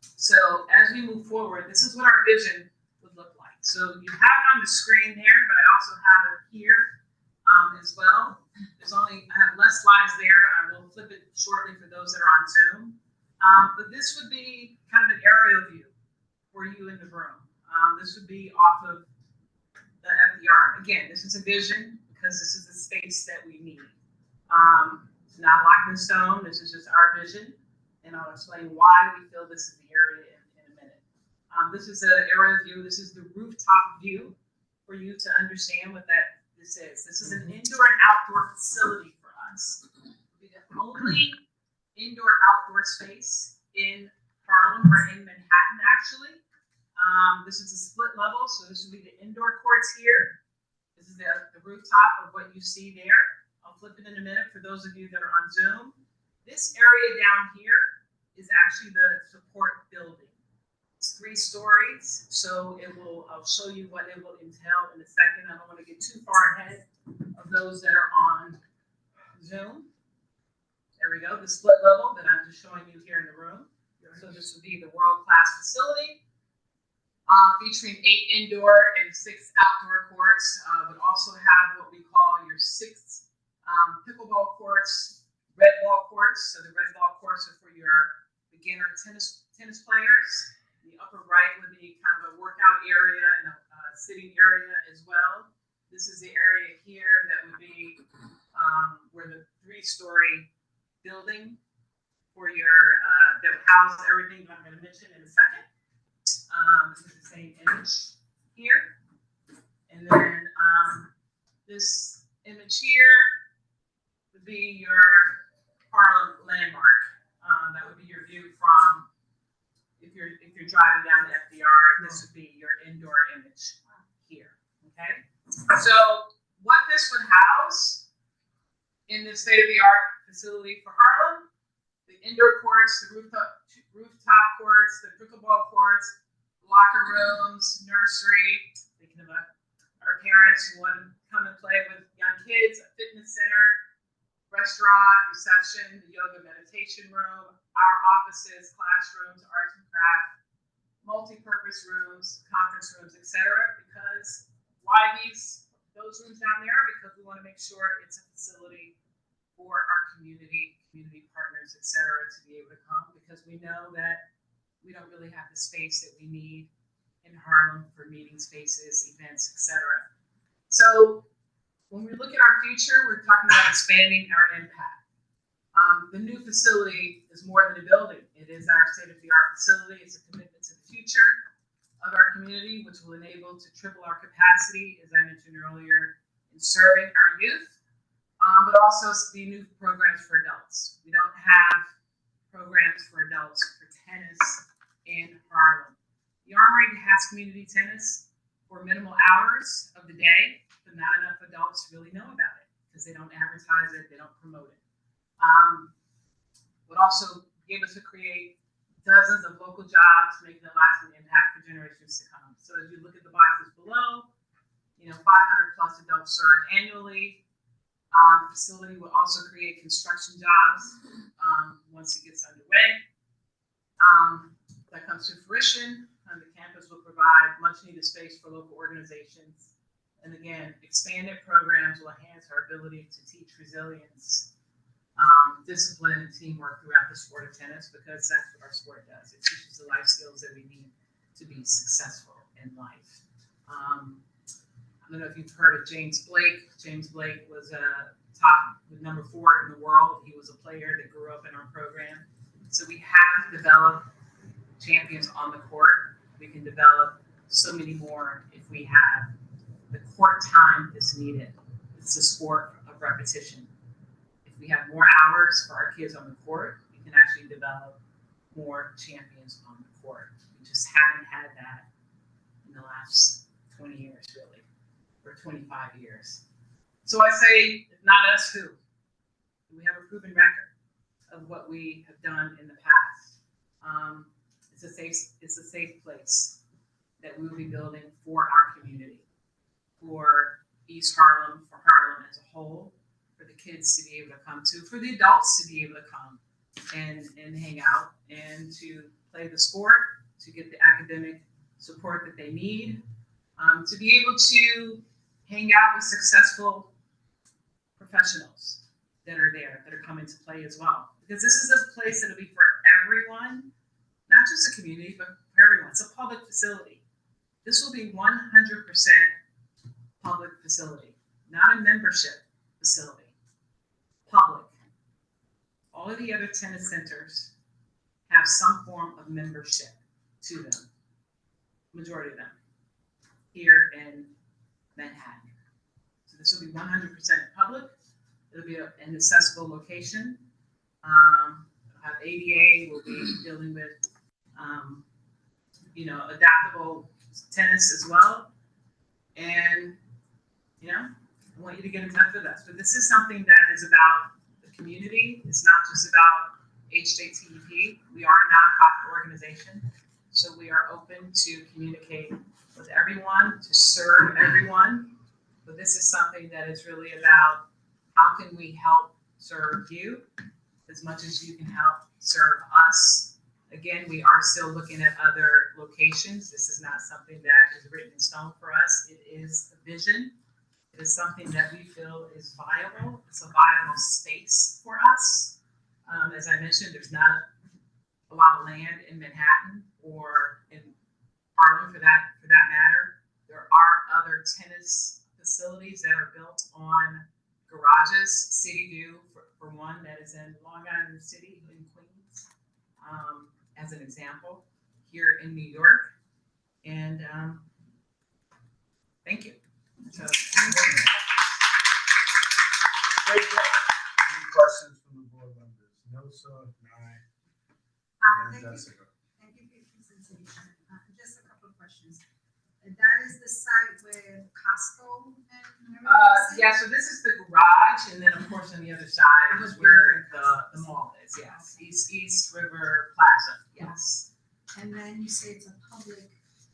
So as we move forward, this is what our vision would look like. So you have it on the screen there, but I also have it here as well. I have less slides there. I will flip it shortly for those that are on Zoom. But this would be kind of an aerial view for you in the room. This would be off of the FDR. Again, this is a vision because this is the space that we need. It's not locked in stone. This is just our vision. And I'll explain why we feel this is the area in a minute. This is an aerial view. This is the rooftop view for you to understand what this is. This is an indoor and outdoor facility for us. It'll be the only indoor-outdoor space in Harlem or in Manhattan, actually. This is a split level, so this will be the indoor courts here. This is the rooftop of what you see there. I'll flip it in a minute for those of you that are on Zoom. This area down here is actually the support building. It's 3 stories, so I'll show you what it will entail in a second. I don't want to get too far ahead of those that are on Zoom. There we go, the split level that I'm just showing you here in the room. So this would be the world-class facility, featuring 8 indoor and 6 outdoor courts. Would also have what we call your 6 pickleball courts, red ball courts. So the red ball courts are for your beginner tennis players. The upper right would be kind of a workout area and a sitting area as well. This is the area here that would be where the 3-story building for your that would house everything that I'm going to mention in a second. This is the same image here, and then this image here would be your Harlem landmark. That would be your view from if you're driving down the FDR. This would be your indoor image here. Okay, so what this would house in this state-of-the-art facility for Harlem: the indoor courts, the rooftop courts, the pickleball courts, locker rooms, nursery. Thinking about our parents who want to come and play with young kids, a fitness center, restaurant, reception, the yoga meditation room, our offices, classrooms, arts and craft, multi-purpose rooms, conference rooms, etc. Because why those rooms down there? Because we want to make sure it's a facility for our community partners, etc., to be able to come, because we know that we don't really have the space that we need in Harlem for meeting spaces, events, etc. So when we look at our future, we're talking about expanding our impact. The new facility is more than a building. It is our state-of-the-art facility. It's a commitment to the future of our community, which will enable to triple our capacity, as I mentioned earlier, in serving our youth, but also the new programs for adults. We don't have programs for adults for tennis in Harlem. The Armory has community tennis for minimal hours of the day, but not enough adults really know about it because they don't advertise it, they don't promote it. Would also be able to create dozens of local jobs, making a lasting impact for generations to come. So as you look at the boxes below, 500 plus adults served annually. The facility will also create construction jobs once it gets underway. That comes to fruition, and the campus will provide much needed space for local organizations. And again, expanded programs will enhance our ability to teach resilience, discipline and teamwork throughout the sport of tennis, because that's what our sport does. It teaches the life skills that we need to be successful in life. I don't know if you've heard of James Blake. James Blake was number 4 in the world. He was a player that grew up in our program. So we have developed champions on the court. We can develop so many more if we have the court time that's needed. It's a sport of repetition. If we have more hours for our kids on the court, we can actually develop more champions on the court. We just haven't had that in the last 20 years, really, or 25 years. So I say, if not us, who? We have a proven record of what we have done in the past. It's a safe place that we will be building for our community, for East Harlem, for Harlem as a whole, for the kids to be able to come to, for the adults to be able to come and hang out and to play the sport, to get the academic support that they need, to be able to hang out with successful professionals that are there, that are coming to play as well. Because this is a place that'll be for everyone, not just the community, but for everyone. It's a public facility. This will be 100% public facility, not a membership facility. Public. All of the other tennis centers have some form of membership to them. Majority of them here in Manhattan. So this will be 100% public. It'll be an accessible location. Have ADA. We'll be dealing with, adaptable tennis as well. And, I want you to get in touch with us. But this is something that is about the community. It's not just about HJTEP. We are a nonprofit organization. So we are open to communicate with everyone, to serve everyone. But this is something that is really about how can we help serve you as much as you can help serve us. Again, we are still looking at other locations. This is not something that is written in stone for us. It is a vision. It is something that we feel is viable. It's a viable space for us. As I mentioned, there's not a lot of land in Manhattan or in Harlem for that matter. There are other tennis facilities that are built on garages. City View, for one, that is in Long Island City in Queens, as an example, here in New York. And thank you. So, Any questions from the board members? No, sir, nine. And then Jessica. Thank you for your presentation. Just a couple of questions. And that is the site where Costco and yeah, so this is the garage, and then of course on the other side is where the mall is, yes. East River Plaza, yes. And then you say it's a public,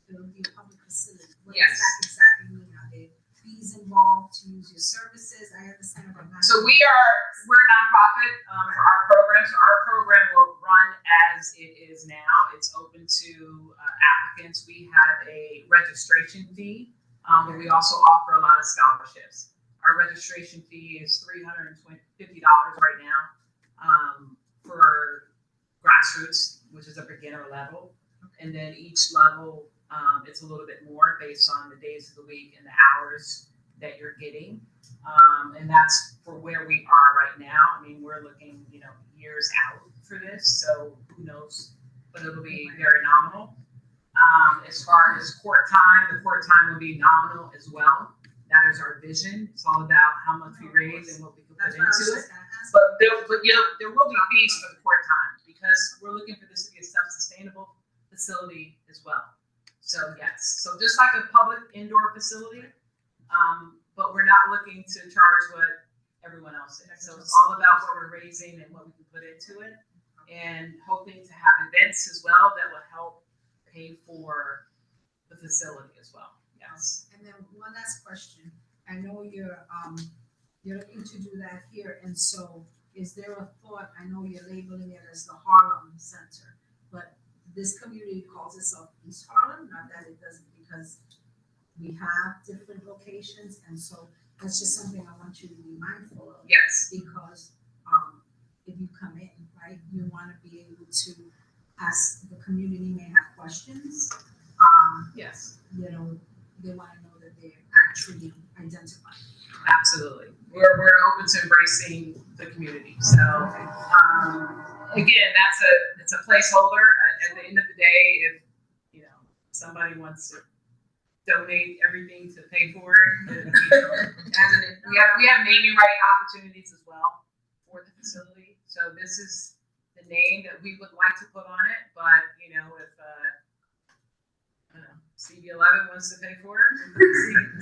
it'll be a public facility. What Yes. does that exactly mean? Are there fees involved to use your services? I understand about that. So we're a nonprofit for our program. So our program will run as it is now. It's open to applicants. We have a registration fee, but we also offer a lot of scholarships. Our registration fee is $350 right now for grassroots, which is a beginner level. And then each level, it's a little bit more based on the days of the week and the hours that you're getting. And that's for where we are right now. I mean, we're looking, years out for this, so who knows, but it'll be very nominal. As far as court time, the court time will be nominal as well. That is our vision. It's all about how much we raise and what we can put into it. But there will be fees for the court time because we're looking for this to be a self-sustainable facility as well. So yes, so just like a public indoor facility, but we're not looking to charge what everyone else is. So it's all about what we're raising and what we can put into it, and hoping to have events as well that will help pay for the facility as well. Yes. And then one last question. I know you're looking to do that here, and so is there a thought, I know you're labeling it as the Harlem Center, but this community calls itself East Harlem, not that it doesn't, because we have different locations, and so that's just something I want you to be mindful of. Yes. Because if you come in, right? You want to be able to ask, the community may have questions. Yes, You know, they want to know that they're actually identified. absolutely. We're open to embracing the community. So again, it's a placeholder. At the end of the day, if somebody wants to donate everything to pay for it, we have naming right opportunities as well for the facility. So this is the name that we would like to put on it, but if CB11 wants to pay for it,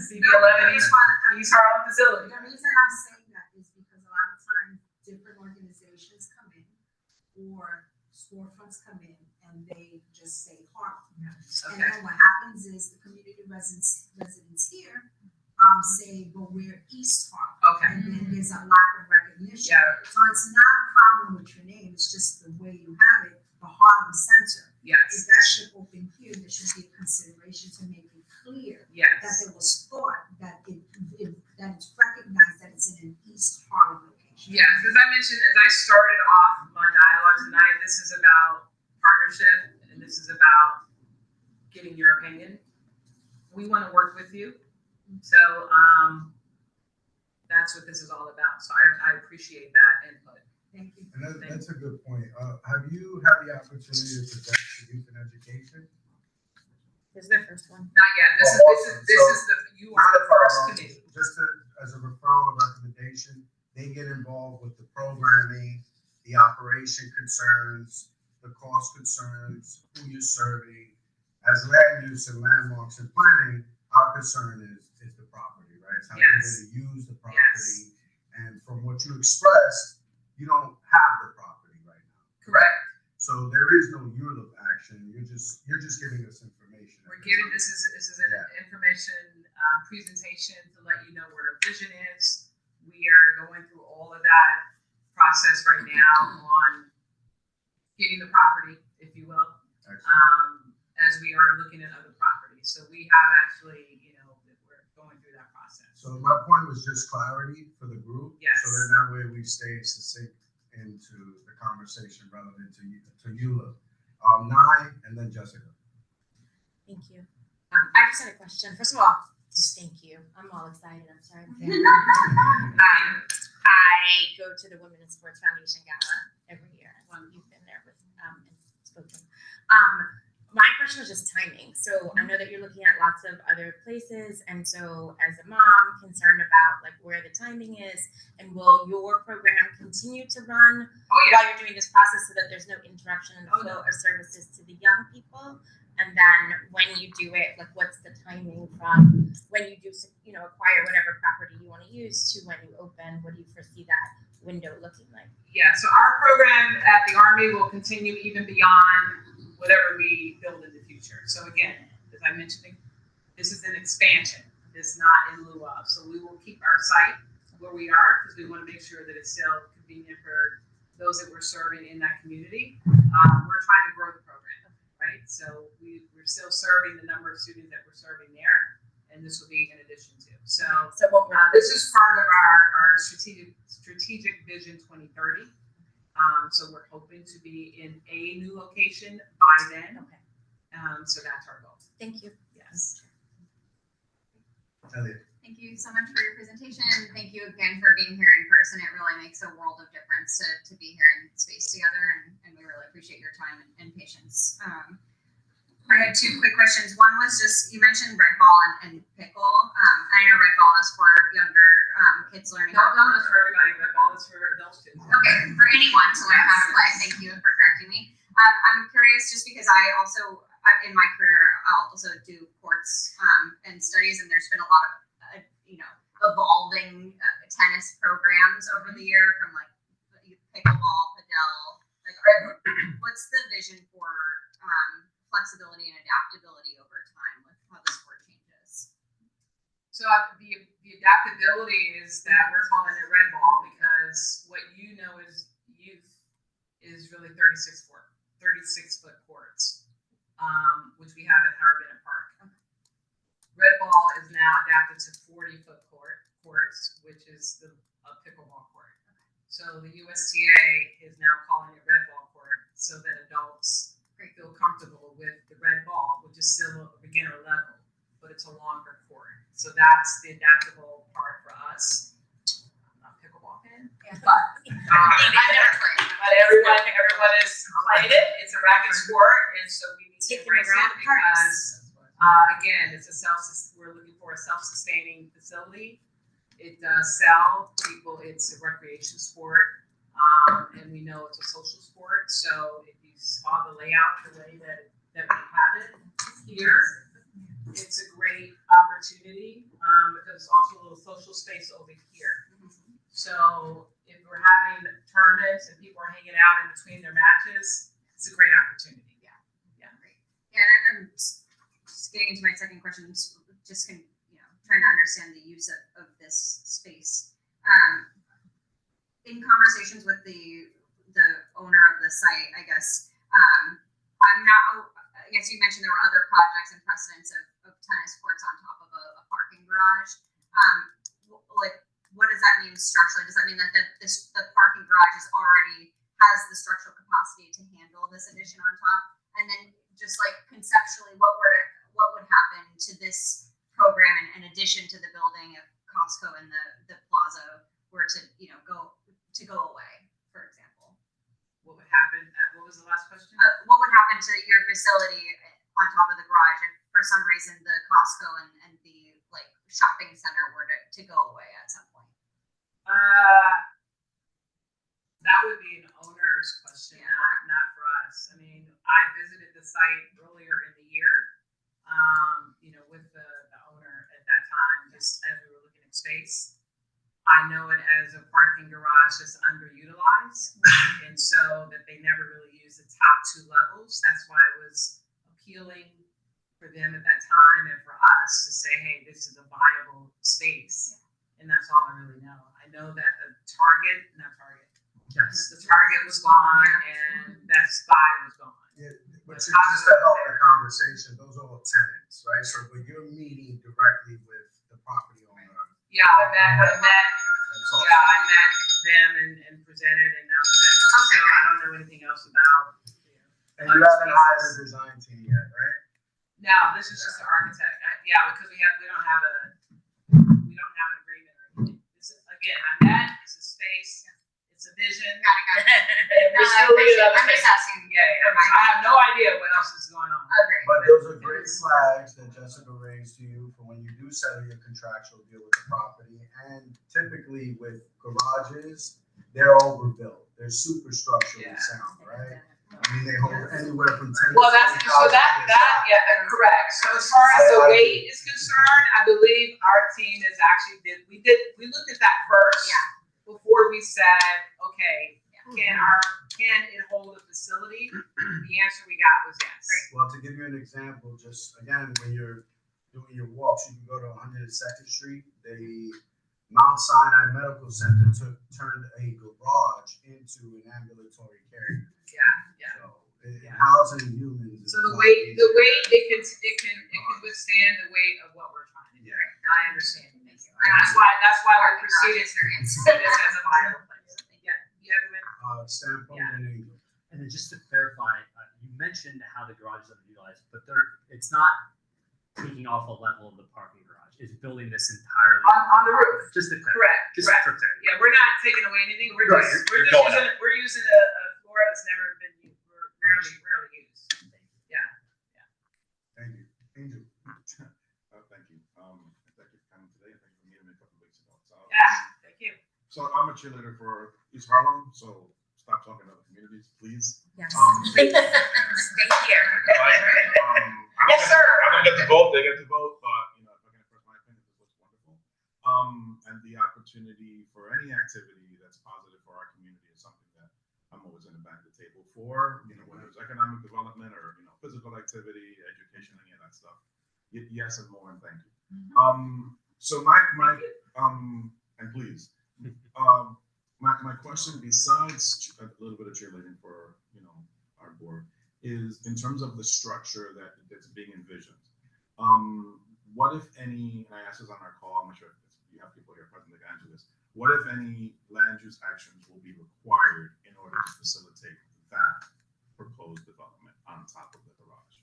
CB11 East Harlem facility. The reason I'm saying that is because a lot of times different organizations come in or storefronts come in and they just say Harlem. And then what happens is the community residents here say, but we're East Harlem. Okay. And then there's a lack of recognition. Yeah. So it's not a problem with your name, it's just the way you have it, the Harlem Center. If Yes. that should open here, there should be a consideration to make it clear that Yes. there was thought that that it's recognized that it's in an East Harlem location. Yes. As I mentioned, as I started off my dialogue tonight, this is about partnership and this is about getting your opinion. We want to work with you. So that's what this is all about. So I appreciate that input. Thank you. And that's a good point. Have you had the opportunity to present to youth and education? This is the first one. Not yet. This is you are the first committee. Just as a referral or recommendation, they get involved with the programming, the operation concerns, the cost concerns, who you're serving. As land use and landmarks and planning, our concern is the property, right? It's how you're going to use the property. Yes. And from what you expressed, you don't have the property right now. Correct. So there is no ULIP action. You're just giving us information. We're giving this is an information presentation to let you know what our vision is. We are going through all of that process right now on getting the property, if you will, as we are looking at other properties. So we have actually, we're going through that process. So my point was just clarity for the group. Yes. So then that way we stay succinct into the conversation relevant to ULIP. Nye and then Jessica. Thank you. I just had a question. First of all, just thank you. I'm all excited. I'm sorry. I go to the Women in Sports Foundation Gala every year. You've been there with and spoken. My question was just timing. So I know that you're looking at lots of other places, and so as a mom, concerned about like where the timing is, and will your program continue to run while you're doing this process so that there's no interruption in the flow of services to the young people? And then when you do it, like what's the timing from when you do, acquire whatever property you want to use to when you open? What do you foresee that window looking like? Yeah, so our program at the Army will continue even beyond whatever we build in the future. So again, as I mentioned, this is an expansion. It's not in lieu of. So we will keep our site where we are because we want to make sure that it's still convenient for those that we're serving in that community. We're trying to grow the program, right? So we're still serving the number of students that we're serving there, and this will be in addition to. So this is part of our strategic vision 2030. So we're hoping to be in a new location by then. Okay. So that's our goal. Thank you. Yes. Elliot. Thank you so much for your presentation. Thank you again for being here in person. It really makes a world of difference to be here in space together, and we really appreciate your time and patience. I had two quick questions. One was just, you mentioned red ball and pickle. I know red ball is for younger kids learning. No, it's for everybody. Red ball is for adults too. Okay, for anyone to learn how to play. Thank you for correcting me. I'm curious just because I also, in my career, I also do courts and studies, and there's been a lot of, evolving tennis programs over the year from like pickleball, padel. What's the vision for flexibility and adaptability over time with how the sport changes? So the adaptability is that we're calling it red ball because what is youth is really 36-foot courts, which we have at Howard Bennett Park. Red ball is now adapted to 40-foot courts, which is a pickleball court. So the USTA is now calling it red ball court so that adults feel comfortable with the red ball, which is still a beginner level, but it's a longer court. So that's the adaptable part for us. Not pickleball fan, but everyone has played it. It's a racket sport, and so we need to embrace it because again, we're looking for a self-sustaining facility. It does sell people. It's a recreation sport, and we know it's a social sport. So if you saw the layout, the way that we have it here, it's a great opportunity. But there's also a little social space over here. So if we're having tournaments and people are hanging out in between their matches, it's a great opportunity. Yeah, I'm just getting into my second question, trying to understand the use of this space. In conversations with the owner of the site, I guess, I guess you mentioned there were other projects and precedents of tennis courts on top of a parking garage. What does that mean structurally? Does that mean that the parking garage has the structural capacity to handle this addition on top? And then just like conceptually, what would happen to this program in addition to the building if Costco and the plaza were to go away, for example? What would happen? What was the last question? What would happen to your facility on top of the garage if for some reason the Costco and the shopping center were to go away at some point? That would be an owner's question, not for us. I mean, I visited the site earlier in the year, with the owner at that time, just as we were looking at space. I know it as a parking garage that's underutilized, and so that they never really use the top two levels. That's why it was appealing for them at that time and for us to say, hey, this is a viable space. And that's all I really know. I know that the Target was gone and that spot was gone. Yeah, but just to help the conversation, those are all tenants, right? So, but you're meeting directly with the property owner. Yeah, I met them and presented, and that was it. Okay. So I don't know anything else about. And you haven't hired a design team yet, right? No, this is just an architect. Because we don't have an agreement or anything. This is, again, I met. It's a space. It's a vision. Got it. I'm just asking. I have no idea what else is going on. Okay. But those are great flags that Jessica raised to you for when you do settle your contractual deal with the property. And typically with garages, they're overbuilt. They're super structurally sound, right? I mean, they hold anywhere from 10 Well, to correct. So as far as the weight is concerned, I believe our team is actually we looked at that first before we said, okay, can it hold a facility? The answer we got was yes. Well, to give you an example, just again, when you're doing your walks, you can go to 102nd Street. The Mount Sinai Medical Center turned a garage into an ambulatory care unit. So housing humans. So the weight it can withstand the weight of what we're trying to do. I understand. That's why we're proceeding to this as a viable place. Standpoint and England. And then just to clarify, you mentioned how the garage is underutilized, but it's not taking off a level of the parking garage. It's building this entirely on the roof. Just to clarify. Correct. For clarity. Yeah, we're not taking away anything. We're using a floor that's never been used. Rarely used. Yeah. Thank you. Angel. Thank you. Thank you for coming today. Thank you for meeting me a couple of weeks ago. Thank you. So I'm a cheerleader for East Harlem, so stop talking to other communities, please. Yes. Stay here. Yes, sir. I don't get to vote, they get to vote, but if I can express my opinion, this looks wonderful. And the opportunity for any activity that's positive for our community is something that I'm always in the back of the table for, whether it's economic development or, physical activity, education, any of that stuff. Yes and more, and thank you. So and please, my question, besides a little bit of cheerleading for, our board, is in terms of the structure that's being envisioned. What, if any, and I asked this on our call, I'm not sure if you have people here present that can answer this, what if any land use actions will be required in order to facilitate that proposed development on top of the garage?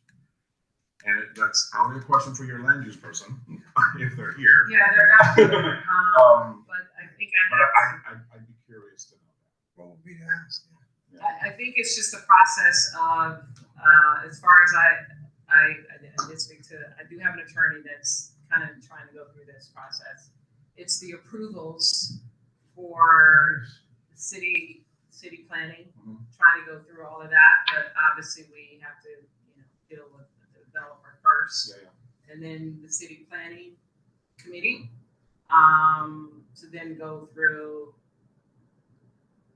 And that's probably a question for your land use person, if they're here. Yeah, they're not here, but I think I'd be curious to know that. What would be the ask? I think it's just a process of, as far as I did speak to, I do have an attorney that's kind of trying to go through this process. It's the approvals for city planning, trying to go through all of that, but obviously we have to, deal with the developer first. And then the city planning committee, to then go through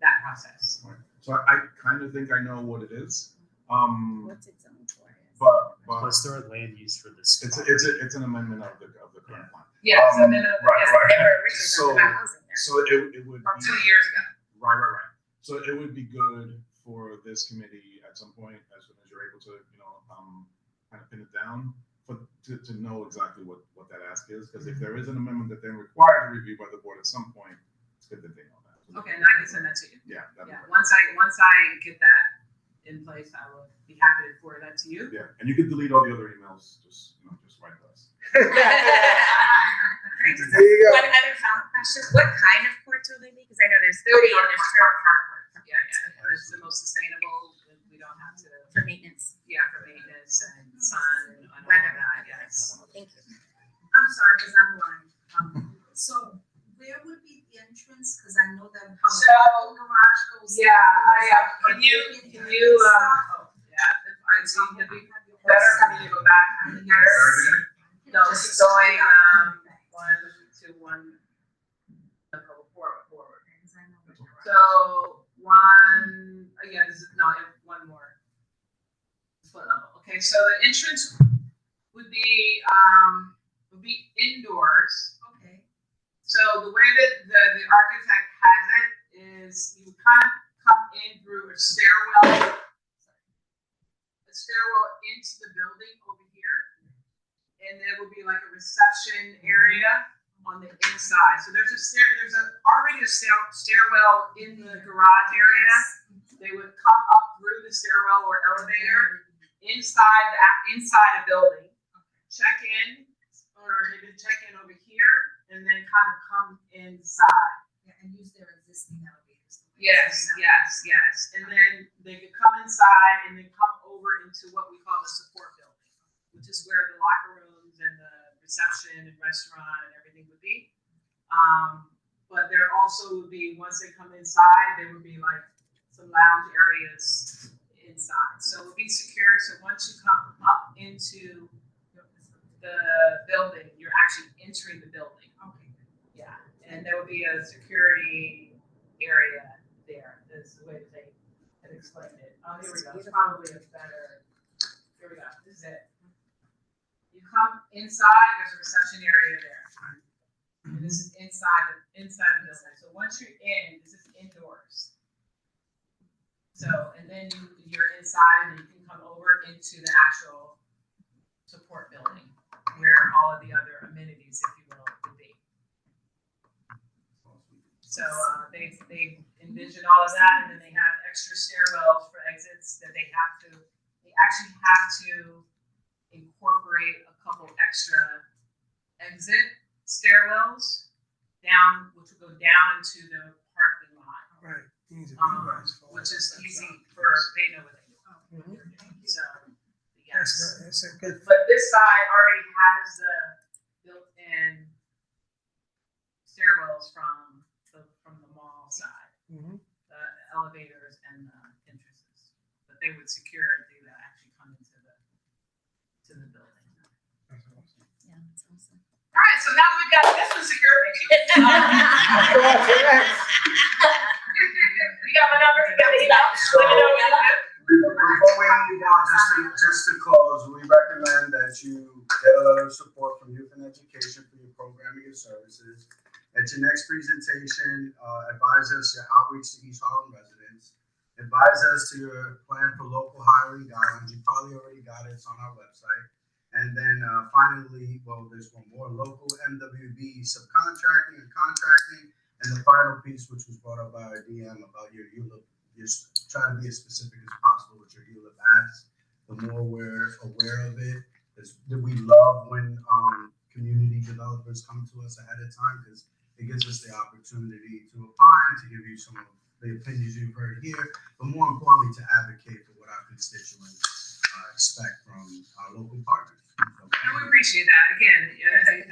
that process. Right. So I kind of think I know what it is. What's it zoned for? But Was there a land use for this? it's an amendment of the current plan. Yeah, so then, So it would from be, 2 years ago. Right. So it would be good for this committee at some point, as soon as you're able to, kind of pin it down, to know exactly what that ask is. Because if there is an amendment that then requires a review by the board at some point, it's good that they know that. Okay, and I can send that to you. Yeah. Once I get that in place, I will be happy to forward that to you. Yeah, and you can delete all the other emails. Just write to us. There you go. One other follow-up question: what kind of courts will they be? Because I know there's three and there's two. Yeah, it's the most sustainable. We don't have to For maintenance. Yeah, for maintenance and sun and all Weather. that. Yes. Thank you. I'm sorry, because I'm blind. So where would be the entrance? Because I know that how So, the garage goes. Yeah, can you? If I see, it'd be better for me to go back here. No, it's going one forward. So one more. Split level. Okay, so the entrance would be indoors. Okay. So the way that the architect has it is you kind of come in through a stairwell into the building over here, and there will be like a reception area on the inside. So there's already a stairwell in the garage area. They would come up through the stairwell or elevator inside a building, check in, or maybe check in over here, and then kind of come inside. Yeah, and use their existing elevators. Yes. And then they could come inside and then come over into what we call the support building, which is where the locker rooms and the reception and restaurant and everything would be. But there also would be, once they come inside, there would be like some lounge areas inside. So it would be secure. So once you come up into the building, you're actually entering the building. Okay. Yeah. And there would be a security area there. That's the way that they had explained it. Oh, here we go. It's probably a better. Here we go. This is it. You come inside, there's a reception area there. And this is inside the building. So once you're in, this is indoors. So, and then you're inside and you can come over into the actual support building where all of the other amenities, if you will, would be. So they envision all of that, and then they have extra stairwells for exits that they actually have to incorporate a couple extra exit stairwells down, which will go down into the parking lot. Right. Which is easy they know what they do. So, yes. That's a good. But this side already has the built-in stairwells from the mall side, the elevators and the entrances. But they would secure it, they would actually come into the building. That's awesome. Yeah, that's awesome. All right, so now we've got this one secured. You got my number? You got me now? Let me know when you're Before we move on, just to close, we recommend that you get a letter of support from Youth and Education for your programming and services. At your next presentation, advise us your outreach to East Harlem residents. Advise us to your plan for local hiring guidelines. You probably already got it. It's on our website. And then finally, well, there's one more, local MWB subcontracting and contracting. And the final piece, which was brought up by our DM about your ULIP, just try to be as specific as possible with your ULIP acts. The more we're aware of it, that we love when community developers come to us ahead of time, because it gives us the opportunity to opine, to give you some of the opinions you've heard here, but more importantly, to advocate for what our constituents expect from our local partners. So, And we appreciate that. Again,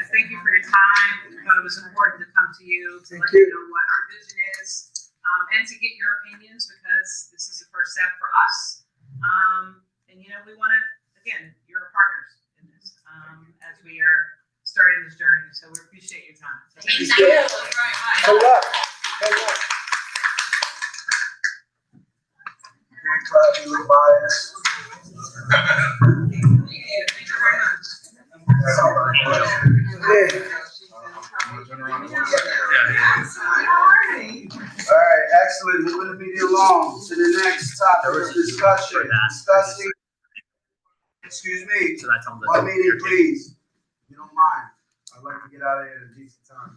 I thank you for your time. I thought it was important to come to you to let you know what our vision is, and to get your opinions, because this is the first step for us. And we want to, again, you're partners in this, as we are starting this journey. So we appreciate your time. So thank you. Good luck. Good luck. Can't try to be biased. All right, excellent. Moving the meeting along to the next topic of discussion. Discussing. Excuse me. One meeting, please. If you don't mind. I'd like to get out of here at a decent time.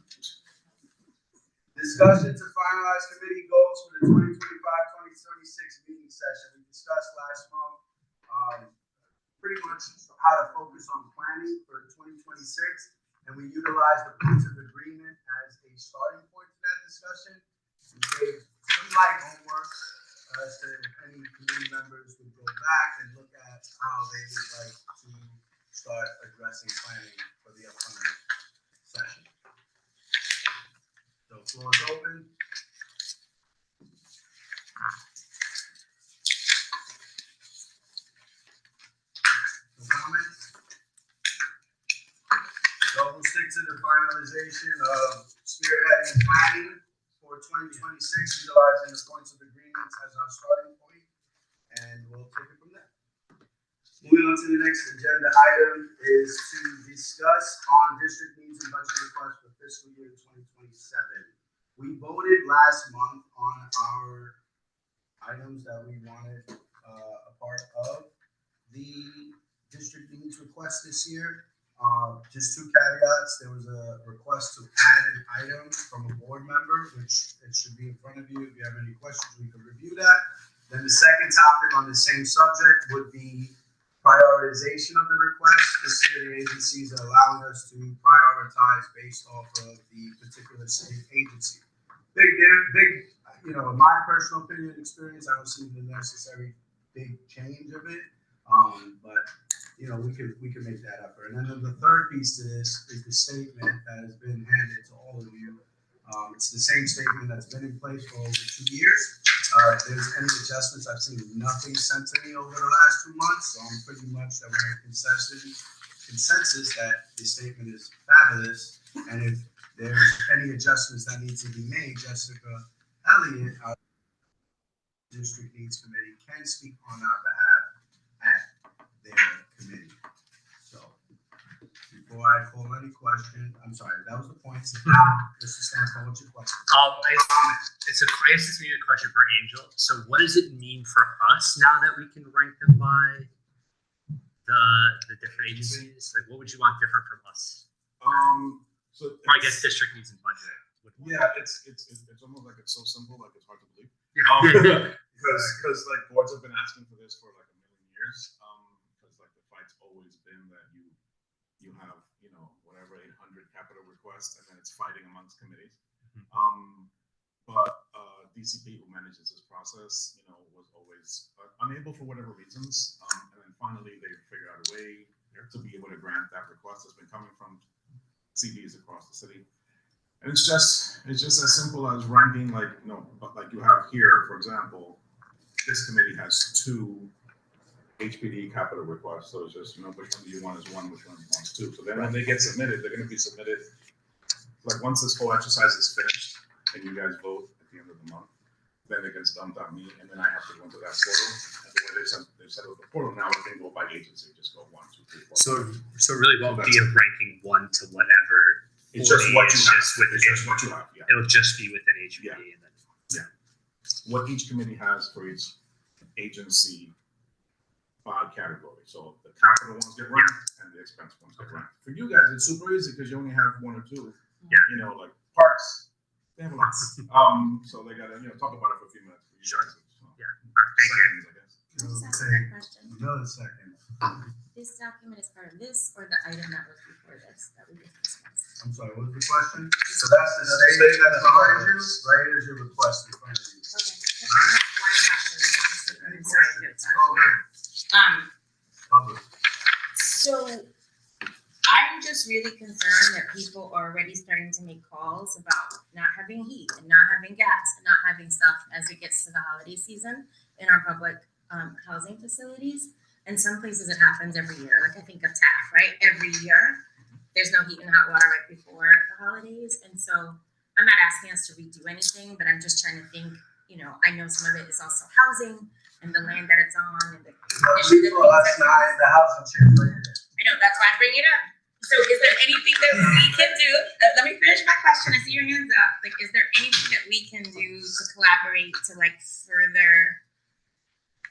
Discussion to finalize committee goals for the 2025-2026 meeting session. We discussed last month pretty much how to focus on planning for 2026, and we utilized the points of agreement as a starting point for that discussion. We gave some light homework as to if any committee members would go back and look at how they would like to start addressing planning for the upcoming session. So floor is open. No comments? So we'll stick to the finalization of spearheading planning for 2026, utilizing the points of agreement as our starting point, and we'll take it from there. Moving on to the next agenda item is to discuss on district needs and budget requests for fiscal year 2027. We voted last month on our items that we wanted a part of the district needs request this year. Just two caveats. There was a request to add an item from a board member, which it should be in front of you. If you have any questions, we can review that. Then the second topic on the same subject would be prioritization of the request. This year, the agencies are allowing us to prioritize based off of the particular state agency. Big, in my personal opinion and experience, I don't see the necessary big change of it. But we can make that effort. And then the third piece to this is the statement that has been handed to all of you. It's the same statement that's been in place for over 2 years. If there's any adjustments, I've seen nothing sent to me over the last 2 months, so I'm pretty much that we're in consensus that the statement is fabulous. And if there's any adjustments that need to be made, Jessica Elliott, our district needs committee, can speak on our behalf at their committee. So before I call any question, I'm sorry, that was the point. Mr. Stanford, what's your question? It's maybe a question for Angel. So what does it mean for us now that we can rank them by the different agencies? Like, what would you want different from us? So or I guess district needs and budget. Yeah, it's almost like it's so simple, like it's hard to believe. Because like boards have been asking for this for like a million years. Because like the fight's always been that you have whatever 800 capital requests, and then it's fighting amongst committees. But DCP, who manages this process, was always unable for whatever reasons. And then finally they figured out a way to be able to grant that request that's been coming from CBs across the city. And it's just as simple as ranking, but like you have here, for example, this committee has 2 HPD capital requests. So it's just, which one do you want as one, which one wants 2. So then when they get submitted, they're going to be submitted, like once this whole exercise is finished and you guys vote at the end of the month, then it gets dumped on me, and then I have to go into that portal. And the way they've set up the portal now, it can go by agency, just go 1, 2, 3, 4. So really won't be a ranking 1 to whatever. It's just what you have. It's just what you have. Yeah. It'll just be within HPD. Yeah. And then, what each committee has for each agency by category. So the capital ones get ranked and the expense ones get ranked. For you guys, it's super easy because you only have 1 or 2. Yeah. Like parks, They have lots. So they gotta, talk about it for a few minutes. You guys. So. Yeah. Thank you. Seconds, I guess. It'll Just ask take a question. another second. This document is part of this or the item that was before this that we just discussed? I'm sorry, what was the question? So that's the statement that's behind you, right? Here's your request in front of you. Okay. One question. Any Sorry, questions? sorry. Go ahead. Public. So I'm just really concerned that people are already starting to make calls about not having heat and not having gas and not having stuff as it gets to the holiday season in our public housing facilities. And some places it happens every year. Like I think of Taft, right? Every year there's no heat and hot water right before the holidays. And so I'm not asking us to redo anything, but I'm just trying to think, I know some of it is also housing and the land that it's on and the condition that That's not in the housing chair right there. I know, that's why I'm bringing it up. So is there anything that we can do? Let me finish my question. I see your hands up. Like, is there anything that we can do to collaborate to further,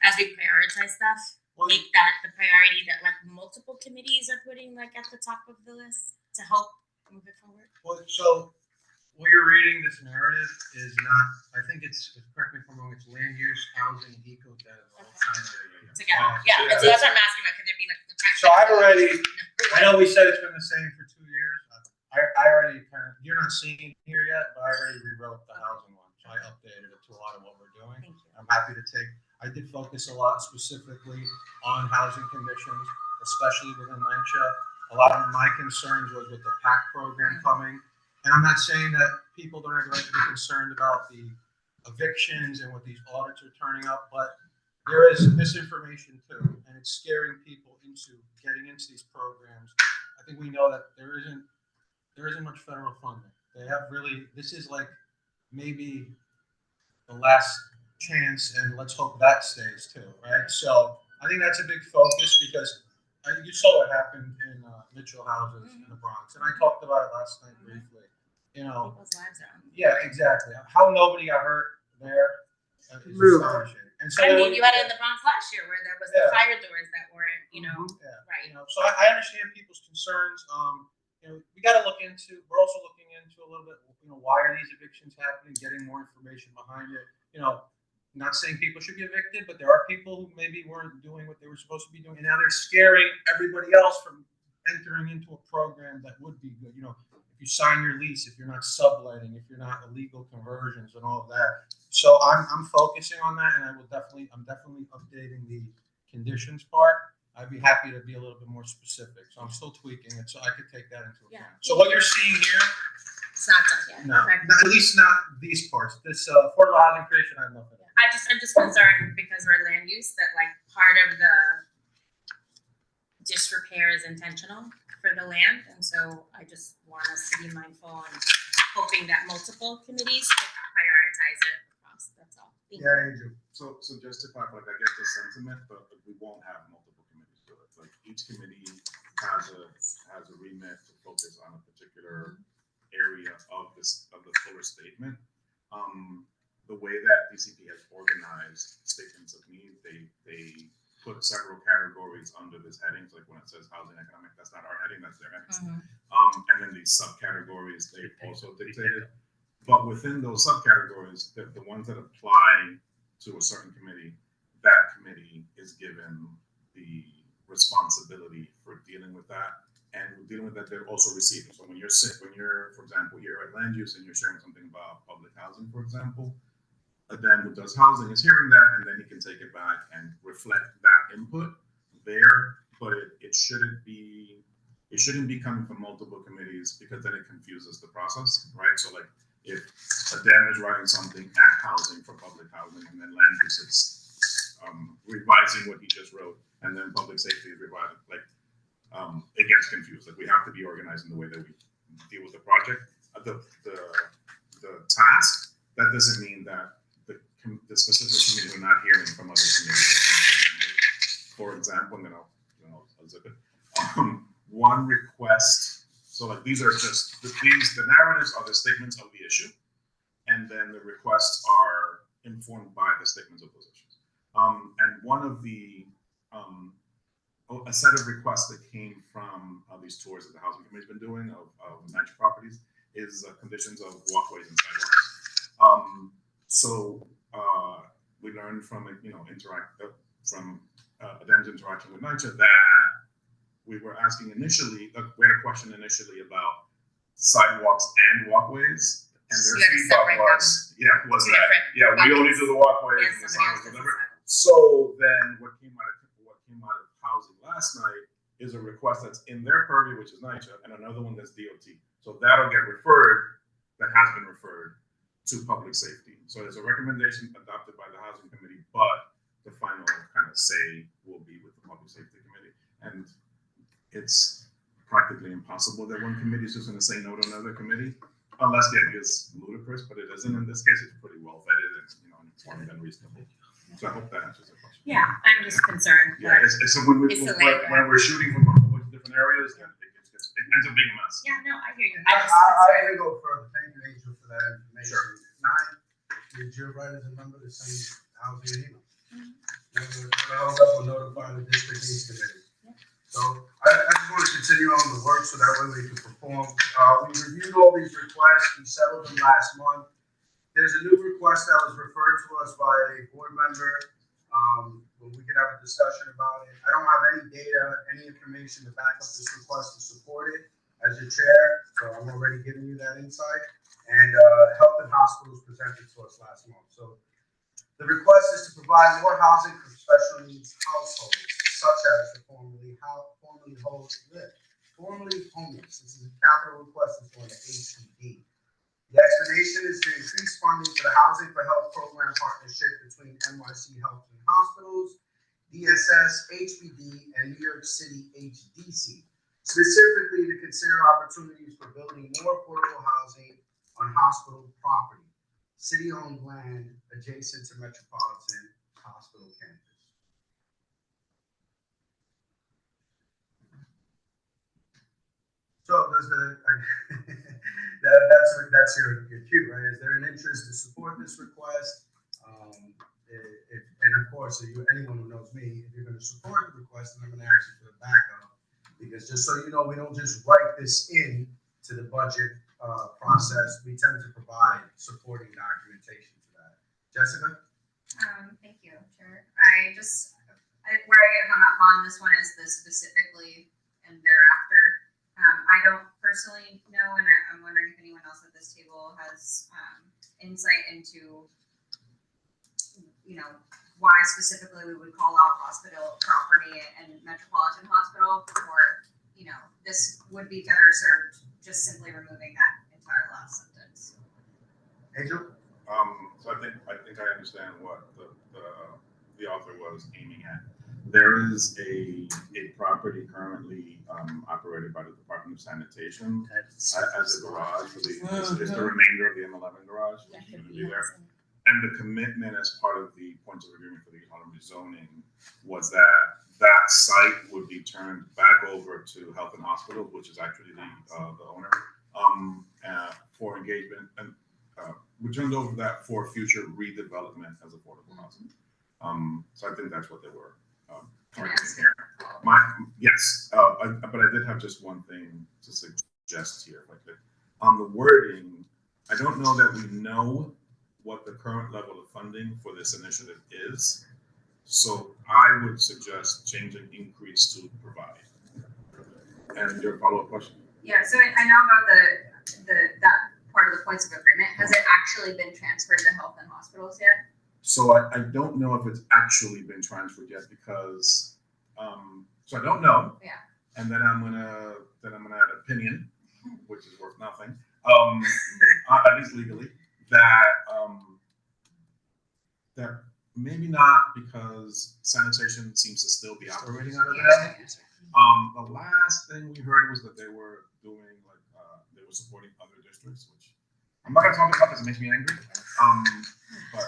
as we prioritize stuff, make that the priority that multiple committees are putting at the top of the list to help move it forward? Well, so what you're reading, this narrative is not, I think it's, correct me if I'm wrong, it's land use, housing, eco, dev, all kind of Together. Yeah, so that's what I'm asking about. Could there be the So I've already, I know we said it's been the same for 2 years. I already you're not seeing it here yet, but I already rewrote the housing one. So I updated it to a lot of what we're doing. Thank you. I'm happy to I did focus a lot specifically on housing conditions, especially within NYCHA. A lot of my concerns was with the PAC program coming. And I'm not saying that people don't have the right to be concerned about the evictions and what these audits are turning up, but there is misinformation too, and it's scaring people into getting into these programs. I think we know that there isn't much federal funding. They have this is maybe the last chance, and let's hope that stays too, right? So I think that's a big focus because you saw what happened in Mitchell houses in the Bronx, and I talked about it last night briefly. People's lives are on. Yeah, exactly. How nobody got hurt there is astonishing. And so you had it in the Bronx last year where there was the fire doors that weren't, right. So I understand people's concerns. We got to look into. We're also looking into a little bit. Why are these evictions happening? Getting more information behind it. Not saying people should be evicted, but there are people who maybe weren't doing what they were supposed to be doing, and now they're scaring everybody else from entering into a program that would be good. If you sign your lease, if you're not subletting, if you're not illegal conversions and all of that. So I'm focusing on that, and I'm definitely updating the conditions part. I'd be happy to be a little bit more specific. So I'm still tweaking it so I could take that into account. So what you're seeing here, it's not done yet. No, at least not these parts. This affordable housing creation, I love it. I'm just concerned because we're land use that part of the disrepair is intentional for the land, and so I just want us to be mindful and hoping that multiple committees prioritize it across. That's all. Thank you. So just to clarify, I get the sentiment, but we won't have multiple committees do it. Each committee has a remit to focus on a particular area of the fuller statement. The way that DCP has organized statements of need, they put several categories under this heading. So when it says housing economic, that's not our heading, that's their heading. And then these subcategories they've also dictated. But within those subcategories, the ones that apply to a certain committee, that committee is given the responsibility for dealing with that. And dealing with that, they're also receiving. So when you're, for example, here at land use and you're sharing something about public housing, for example, then who does housing is hearing that, and then he can take it back and reflect that input there. But it shouldn't be coming from multiple committees because then it confuses the process, right? So if a DEM is writing something at housing for public housing, and then land use is revising what he just wrote, and then public safety is revising, it gets confused. We have to be organized in the way that we deal with the project. The task, that doesn't mean that the specific committee are not hearing from other committees. For example, and then I'll zip it. One request. So these are just the narratives are the statements of the issue, and then the requests are informed by the statements of those issues. And one of the a set of requests that came from these tours that the housing committee's been doing of NYCHA properties is conditions of walkways and sidewalks. We learned from Adam's interaction with NYCHA that we were asking initially, we had a question initially about sidewalks and walkways, and their feedback was, we only do the walkways and the sidewalks, whatever. So then what came out of housing last night is a request that's in their purview, which is NYCHA, and another one that's DOT. So that'll get referred, that has been referred to public safety. So there's a recommendation adopted by the housing committee, but the final kind of say will be with the public safety committee. And it's practically impossible that one committee is just going to say no to another committee, unless the idea is ludicrous, but it isn't. In this case, it's pretty well vetted and informed and reasonable. So I hope that answers the question. Yeah, I'm just concerned. Yeah, when we're shooting from a whole bunch of different areas, then it ends up being a mess. Yeah, no, I hear you. I can go further. Thank you, Angel, for that information. Sure. 9, did you write as a number the same housing email? We'll notify the district needs committee. So I just want to continue on the work so that way we can perform. We reviewed all these requests. We settled them last month. There's a new request that was referred to us by a board member. We can have a discussion about it. I don't have any data, any information to back up this request to support it as your chair, so I'm already giving you that insight. And Health and Hospitals presented to us last month. So the request is to provide more housing for special needs households, such as the formerly homeless. This is a capital request for the HPD. The explanation is to increase funding for the Housing for Health program partnership between NYC Health and Hospitals, DSS, HPD, and New York City HDC, specifically to consider opportunities for building more affordable housing on hospital property, city-owned land adjacent to Metropolitan Hospital campus. So does that's your cue, right? Is there an interest to support this request? And of course, anyone who knows me, if you're going to support the request, then I'm going to ask you for the backup, because just so you know, we don't just write this in to the budget process. We tend to provide supporting documentation to that. Jessica? Thank you, Chair. Where I get hung up on this one is the specifically and thereafter. I don't personally know, and I'm wondering if anyone else at this table has insight into, why specifically we would call out hospital property and Metropolitan Hospital, or, this would be better served just simply removing that entire last sentence. Angel? So I think I understand what the author was aiming at. There is a property currently operated by the Department of Sanitation as a garage for it's the remainder of the M11 garage, which is going to be there. And the commitment as part of the points of agreement for the economic zoning was that site would be turned back over to Health and Hospitals, which is actually the owner, for engagement, and we turned over that for future redevelopment as affordable housing. So I think that's what they were targeting here. Yes, but I did have just one thing to suggest here. On the wording, I don't know that we know what the current level of funding for this initiative is. So I would suggest changing increase to provide. And your follow-up question? Yeah, so I know about that part of the points of agreement. Has it actually been transferred to Health and Hospitals yet? So I don't know if it's actually been transferred yet, because so I don't know. Yeah. And then I'm gonna add opinion, which is worth nothing. At least legally, that maybe not, because sanitation seems to still be operating out of there. The last thing we heard was that they were doing they were supporting other districts, which I'm not gonna talk about because it makes me angry. But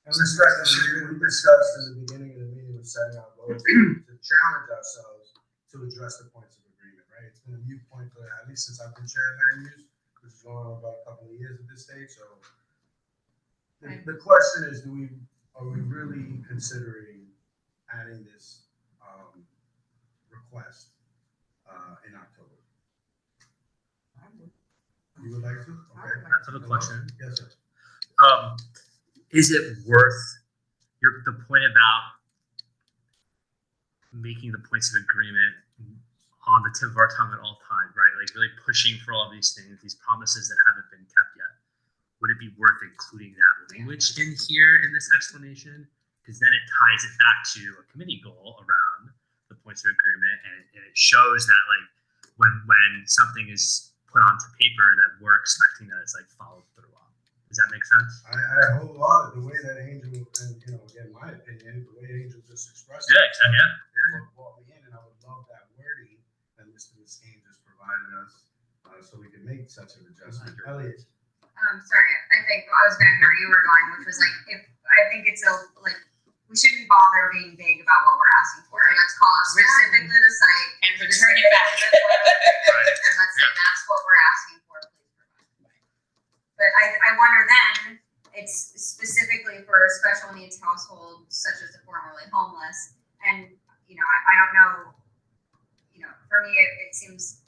and we discussed in the beginning of the meeting with setting out goals to challenge ourselves to address the points of agreement, right? It's been a mute point for at least since I've been chair of land use, which is going on about a couple of years at this stage. So the question is, are we really considering adding this request in October? You would like to? Okay. I have a question. Yes, sir. Is it worth the point about making the points of agreement on the tip of our tongue at all times, right? Like really pushing for all these things, these promises that haven't been kept yet. Would it be worth including that language in here in this explanation? Because then it ties it back to a committee goal around the points of agreement, and it shows that like when something is put onto paper, that we're expecting that it's like followed through on. Does that make sense? I hold on the way that Angel, and again, my opinion, the way Angel just expressed it. Yeah. What brought me in, and I would love that wording that Mr. Muscane just provided us, so we can make such an adjustment. Elliot. Sorry, I think I was going where you were going, which was like, I think it's we shouldn't bother being vague about what we're asking for. Let's call it specifically the site And return it back. And let's say that's what we're asking for, please provide. But I wonder then, it's specifically for special needs households such as the formerly homeless. And, I don't know, for me, it seems,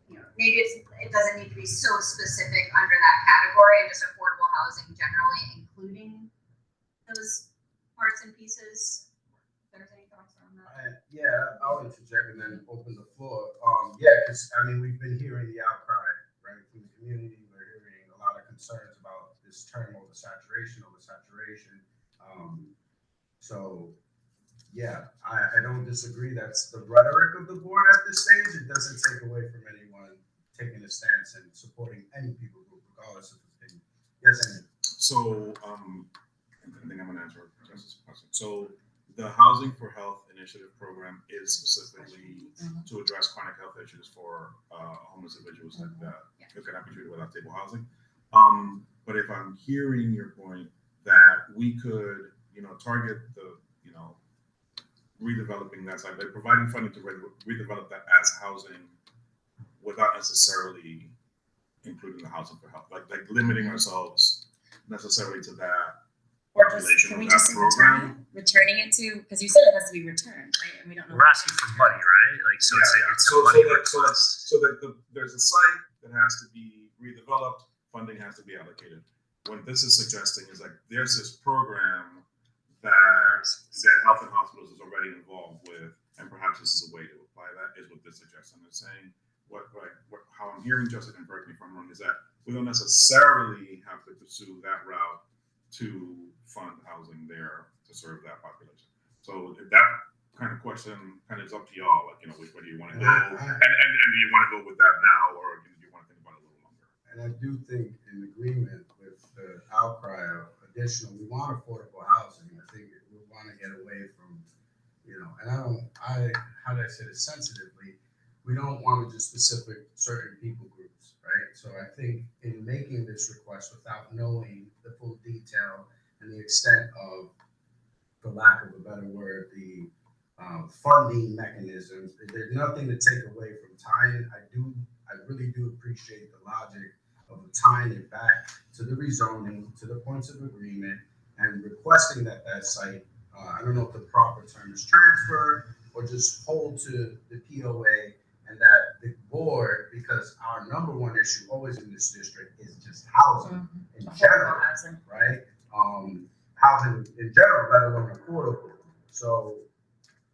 maybe it doesn't need to be so specific under that category, and just affordable housing generally, including those parts and pieces. If there's any thoughts on that? Yeah, I'll interject and then open the floor. Because we've been hearing the outcry, right, from the community. We're hearing a lot of concerns about this term oversaturation. So yeah, I don't disagree. That's the rhetoric of the board at this stage. It doesn't take away from anyone taking a stance and supporting any people group, regardless of opinion. Yes, Andy. So, I think I'm going to answer Justice's question. So, the Housing for Health Initiative program is specifically to address chronic health issues for homeless individuals that cannot be treated without stable housing. But if I'm hearing your point, that we could, target the, redeveloping that site, like providing funding to redevelop that as housing without necessarily including the Housing for Health, like limiting ourselves necessarily to that. Or just, can we just say returning it to, because you said it has to be returned, right? And we don't know. We're asking for money, right? Like, so it's a money request. So there's a site that has to be redeveloped, funding has to be allocated. What this is suggesting is like, there's this program that Health and Hospitals is already involved with, and perhaps this is a way to apply that, is what this suggestion is saying. How I'm hearing Justin, and correct me if I'm wrong, is that we don't necessarily have to pursue that route to fund housing there to serve that population. So if that kind of question kind of is up to y'all, like, which way do you want to go? And do you want to go with that now, or do you want to think about it a little longer? And I do think in agreement with the outcry of additional, we want affordable housing. I think we want to get away from, and how do I say this sensitively? We don't want to just specific certain people groups, right? So I think in making this request without knowing the full detail and the extent of, for lack of a better word, the funding mechanisms, there's nothing to take away from tying. I really do appreciate the logic of tying it back to the rezoning, to the points of agreement, and requesting that site, I don't know if the proper term is transfer or just hold to the POA, and that the board, because our number one issue always in this district is just housing in general, right? Housing in general, let alone affordable. So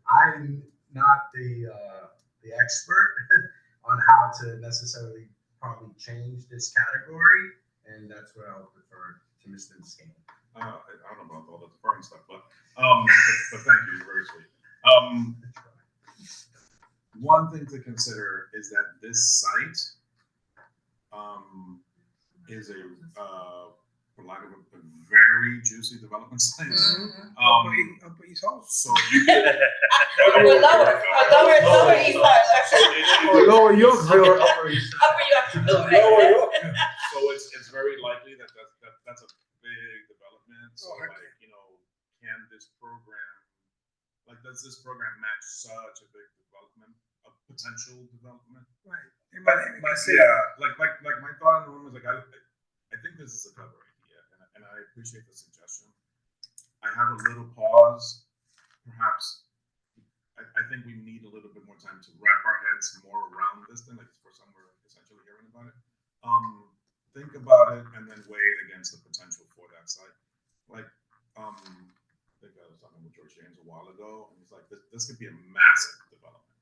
I'm not the expert on how to necessarily probably change this category, and that's where I'll defer to Mr. Muscane. I don't know about all the deferring stuff, but thank you, very sweet. One thing to consider is that this site is for lack of a very juicy development site. Upper East Harlem. So you could Lower East Harlem. Lower Yorkville. Upper East. Lower York. So it's very likely that's a big development. So can this program, does this program match such a big development, a potential development? Right. But yeah, like my thought on the room is I think this is a clever idea, and I appreciate the suggestion. I have a little pause. Perhaps I think we need a little bit more time to wrap our heads more around this thing, like for some we're essentially hearing about it. think about it and then weigh it against the potential for that site. Like, I think I was talking with George James a while ago, and he's like, this could be a massive development.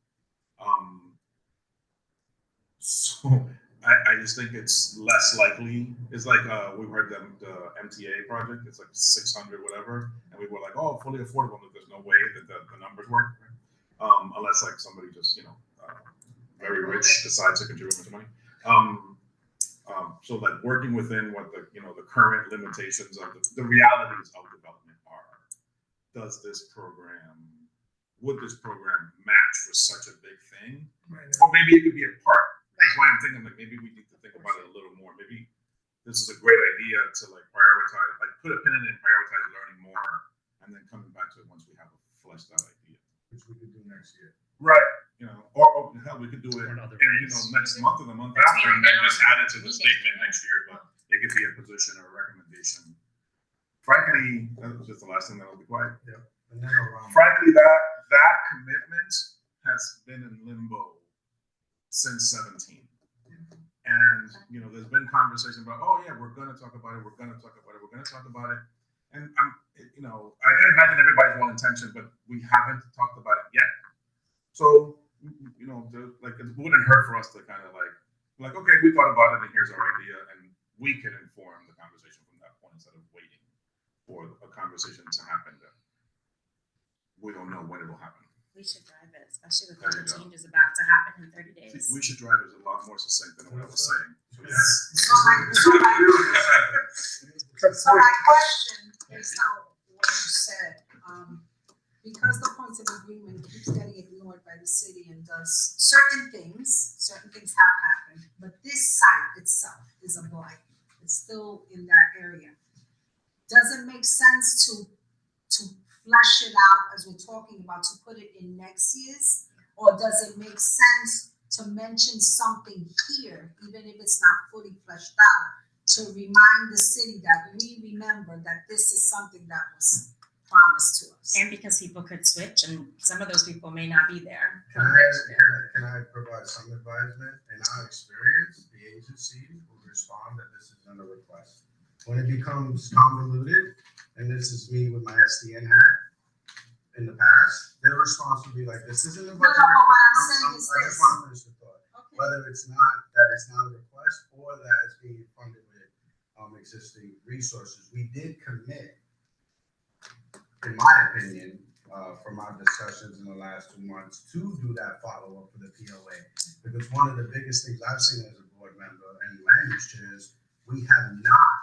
So I just think it's less likely. It's like we heard the MTA project. It's like 600 whatever, and we were like, oh, fully affordable. There's no way that the numbers work, unless like somebody just very rich decides to contribute much money. So like working within what the current limitations of the realities of development are. Would this program match with such a big thing? Right. Or maybe it could be a part. That's why I'm thinking like maybe we need to think about it a little more. Maybe this is a great idea to like prioritize, like put a pin in it and prioritize learning more, and then coming back to it once we have a fleshed out idea. Which we could do next year. Right. Or hell, we could do it next month or the month after, and then just add it to the statement next year. But it could be a position or a recommendation. Frankly, that was just the last thing that I'll be quiet. Yeah. Frankly, that commitment has been in limbo since 17. And there's been conversation about, oh yeah, we're gonna talk about it, we're gonna talk about it. And I imagine everybody's well intentioned, but we haven't talked about it yet. So like it wouldn't hurt for us to kind of like, okay, we thought about it and here's our idea, and we can inform the conversation from that point instead of waiting for a conversation to happen that we don't know when it will happen. We should drive it, especially with all the changes about to happen in 30 days. See, we should drive is a lot more succinct than what I was saying. So, yes. So my question, based on what you said, because the points of agreement keeps getting ignored by the city and does certain things have happened, but this site itself is a blight. It's still in that area. Does it make sense to flesh it out as we're talking about, to put it in next year's? Or does it make sense to mention something here, even if it's not fully fleshed out, to remind the city that we remember that this is something that was promised to us? And because people could switch, and some of those people may not be there. Can I provide some advisement? In our experience, the agency will respond that this isn't a request. When it becomes convoluted, and this is me with my SDN hat in the past, their response will be like, this isn't a budget. No, what I'm saying is I just want to finish the thought. Okay. Whether it's not a request or that it's being funded with existing resources. We did commit, in my opinion, from our discussions in the last 2 months, to do that follow-up for the POA. Because one of the biggest things I've seen as a board member and land use chair is we have not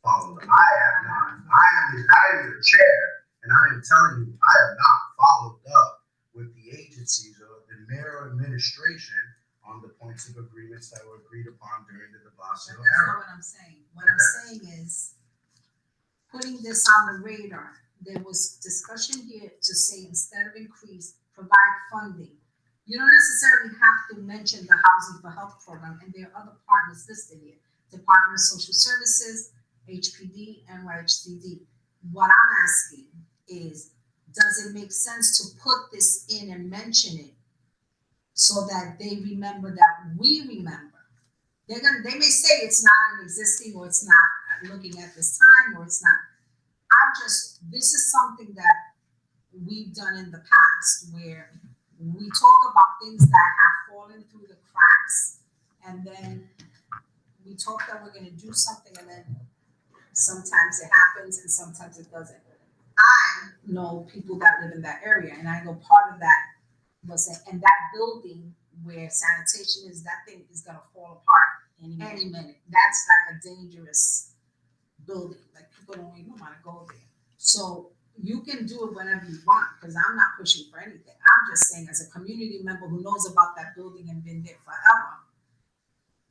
followed. I have not. I am the chair, and I am telling you, I have not followed up with the agencies or the mayor administration on the points of agreements that were agreed upon during the de Blasio era. That's not what I'm saying. What I'm saying is, putting this on the radar, there was discussion here to say instead of increase, provide funding. You don't necessarily have to mention the Housing for Health program, and there are other partners listed here. Department of Social Services, HPD, NYHCD. What I'm asking is, does it make sense to put this in and mention it so that they remember that we remember? They may say it's not an existing, or it's not looking at this time, or it's not. This is something that we've done in the past where we talk about things that have fallen through the cracks, and then we talk that we're going to do something, and then sometimes it happens and sometimes it doesn't. I know people that live in that area, and I know part of that was that, and that building where sanitation is, that thing is going to fall apart any minute. That's like a dangerous building. Like, people don't even want to go there. So you can do it whenever you want, because I'm not pushing for anything. I'm just saying, as a community member who knows about that building and been there forever,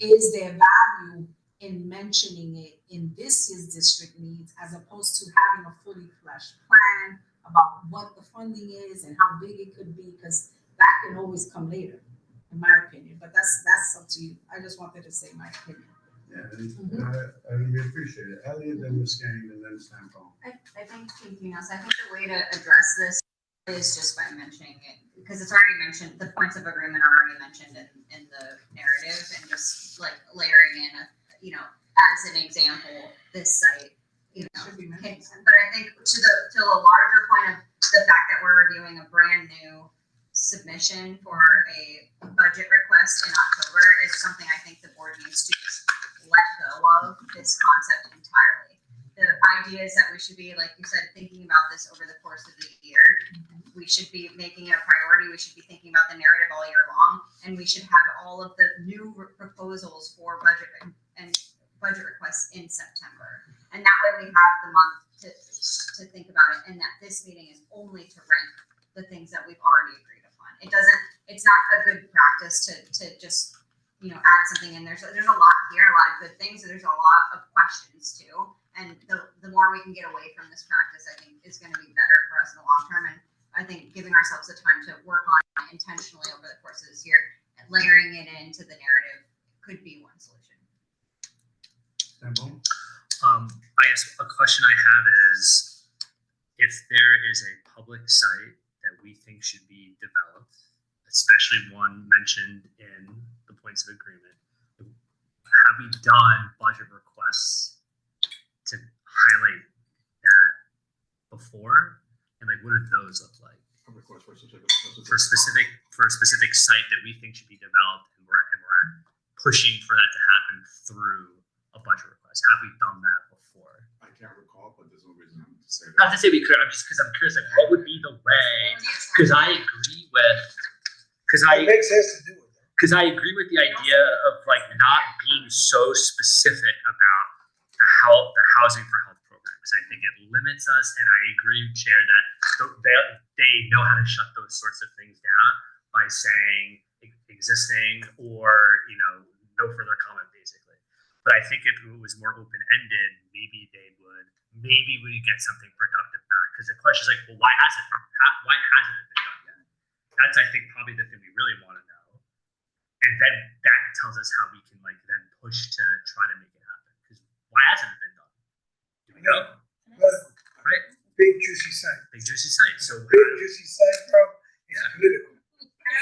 is there value in mentioning it in this year's district needs, as opposed to having a fully fleshed plan about what the funding is and how big it could be? Because that can always come later, in my opinion. But that's up to you. I just wanted to say my opinion. Yeah, and we appreciate it. Elliot, then Ms. Gang, and then Stampone. I think, thank you, Nelson. I think the way to address this is just by mentioning it because it's already mentioned, the points of agreement are already mentioned in the narrative, and just like layering in, as an example, this site, but I think to a larger point of the fact that we're reviewing a brand new submission for a budget request in October is something I think the board needs to just let go of this concept entirely. The idea is that we should be, like you said, thinking about this over the course of the year. We should be making it a priority. We should be thinking about the narrative all year long, and we should have all of the new proposals for budget and budget requests in September. And that way we have the month to think about it, and that this meeting is only to rank the things that we've already agreed upon. It's not a good practice to just, add something in. There's a lot here, a lot of good things, and there's a lot of questions too. And the more we can get away from this practice, I think is going to be better for us in the long term. And I think giving ourselves the time to work on it intentionally over the course of this year and layering it into the narrative could be one solution. I guess a question I have is, if there is a public site that we think should be developed, especially one mentioned in the points of agreement, have we done budget requests to highlight that before? And like, what do those look like? Request for a specific site that we think should be developed, and we're pushing for that to happen through a budget request. Have we done that before? I can't recall, but there's no reason to say that. Not to say we could. I'm curious, like, what would be the way? Because I agree with. It makes sense to do it. Because I agree with the idea of like not being so specific about the housing for health program, because I think it limits us. And I agree, Chair, that they know how to shut those sorts of things down by saying existing or no further comment, basically. But I think if it was more open ended, maybe we get something productive back. Because the question is like, well, why hasn't it been done yet? That's, I think, probably the thing we really want to know. And then that tells us how we can then push to try to make it happen. Because why hasn't it been done? Do we know? Right? Big juicy site. Big juicy site. So big juicy site, bro. It's political.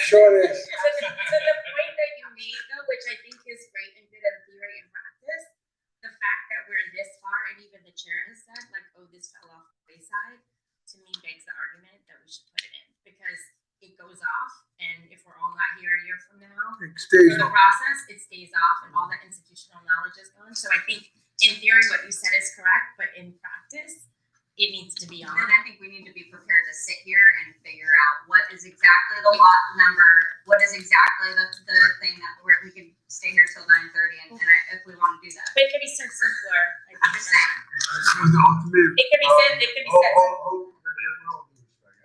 Sure is. So the point that you made, though, which I think is great and good in theory and practice, the fact that we're this far, and even the chair has said, this fell off the wayside, to me begs the argument that we should put it in, because it goes off, and if we're all not here a year from now, it stays for the off. process, it stays off, and all that institutional knowledge is gone. So I think, in theory, what you said is correct, but in practice, it needs to be on. And I think we need to be prepared to sit here and figure out what is exactly the lot number, what is exactly the thing that we can stay here till 9:30, and if we want to do that. But it could be said simpler. I'm just saying. It could be said. It could be said.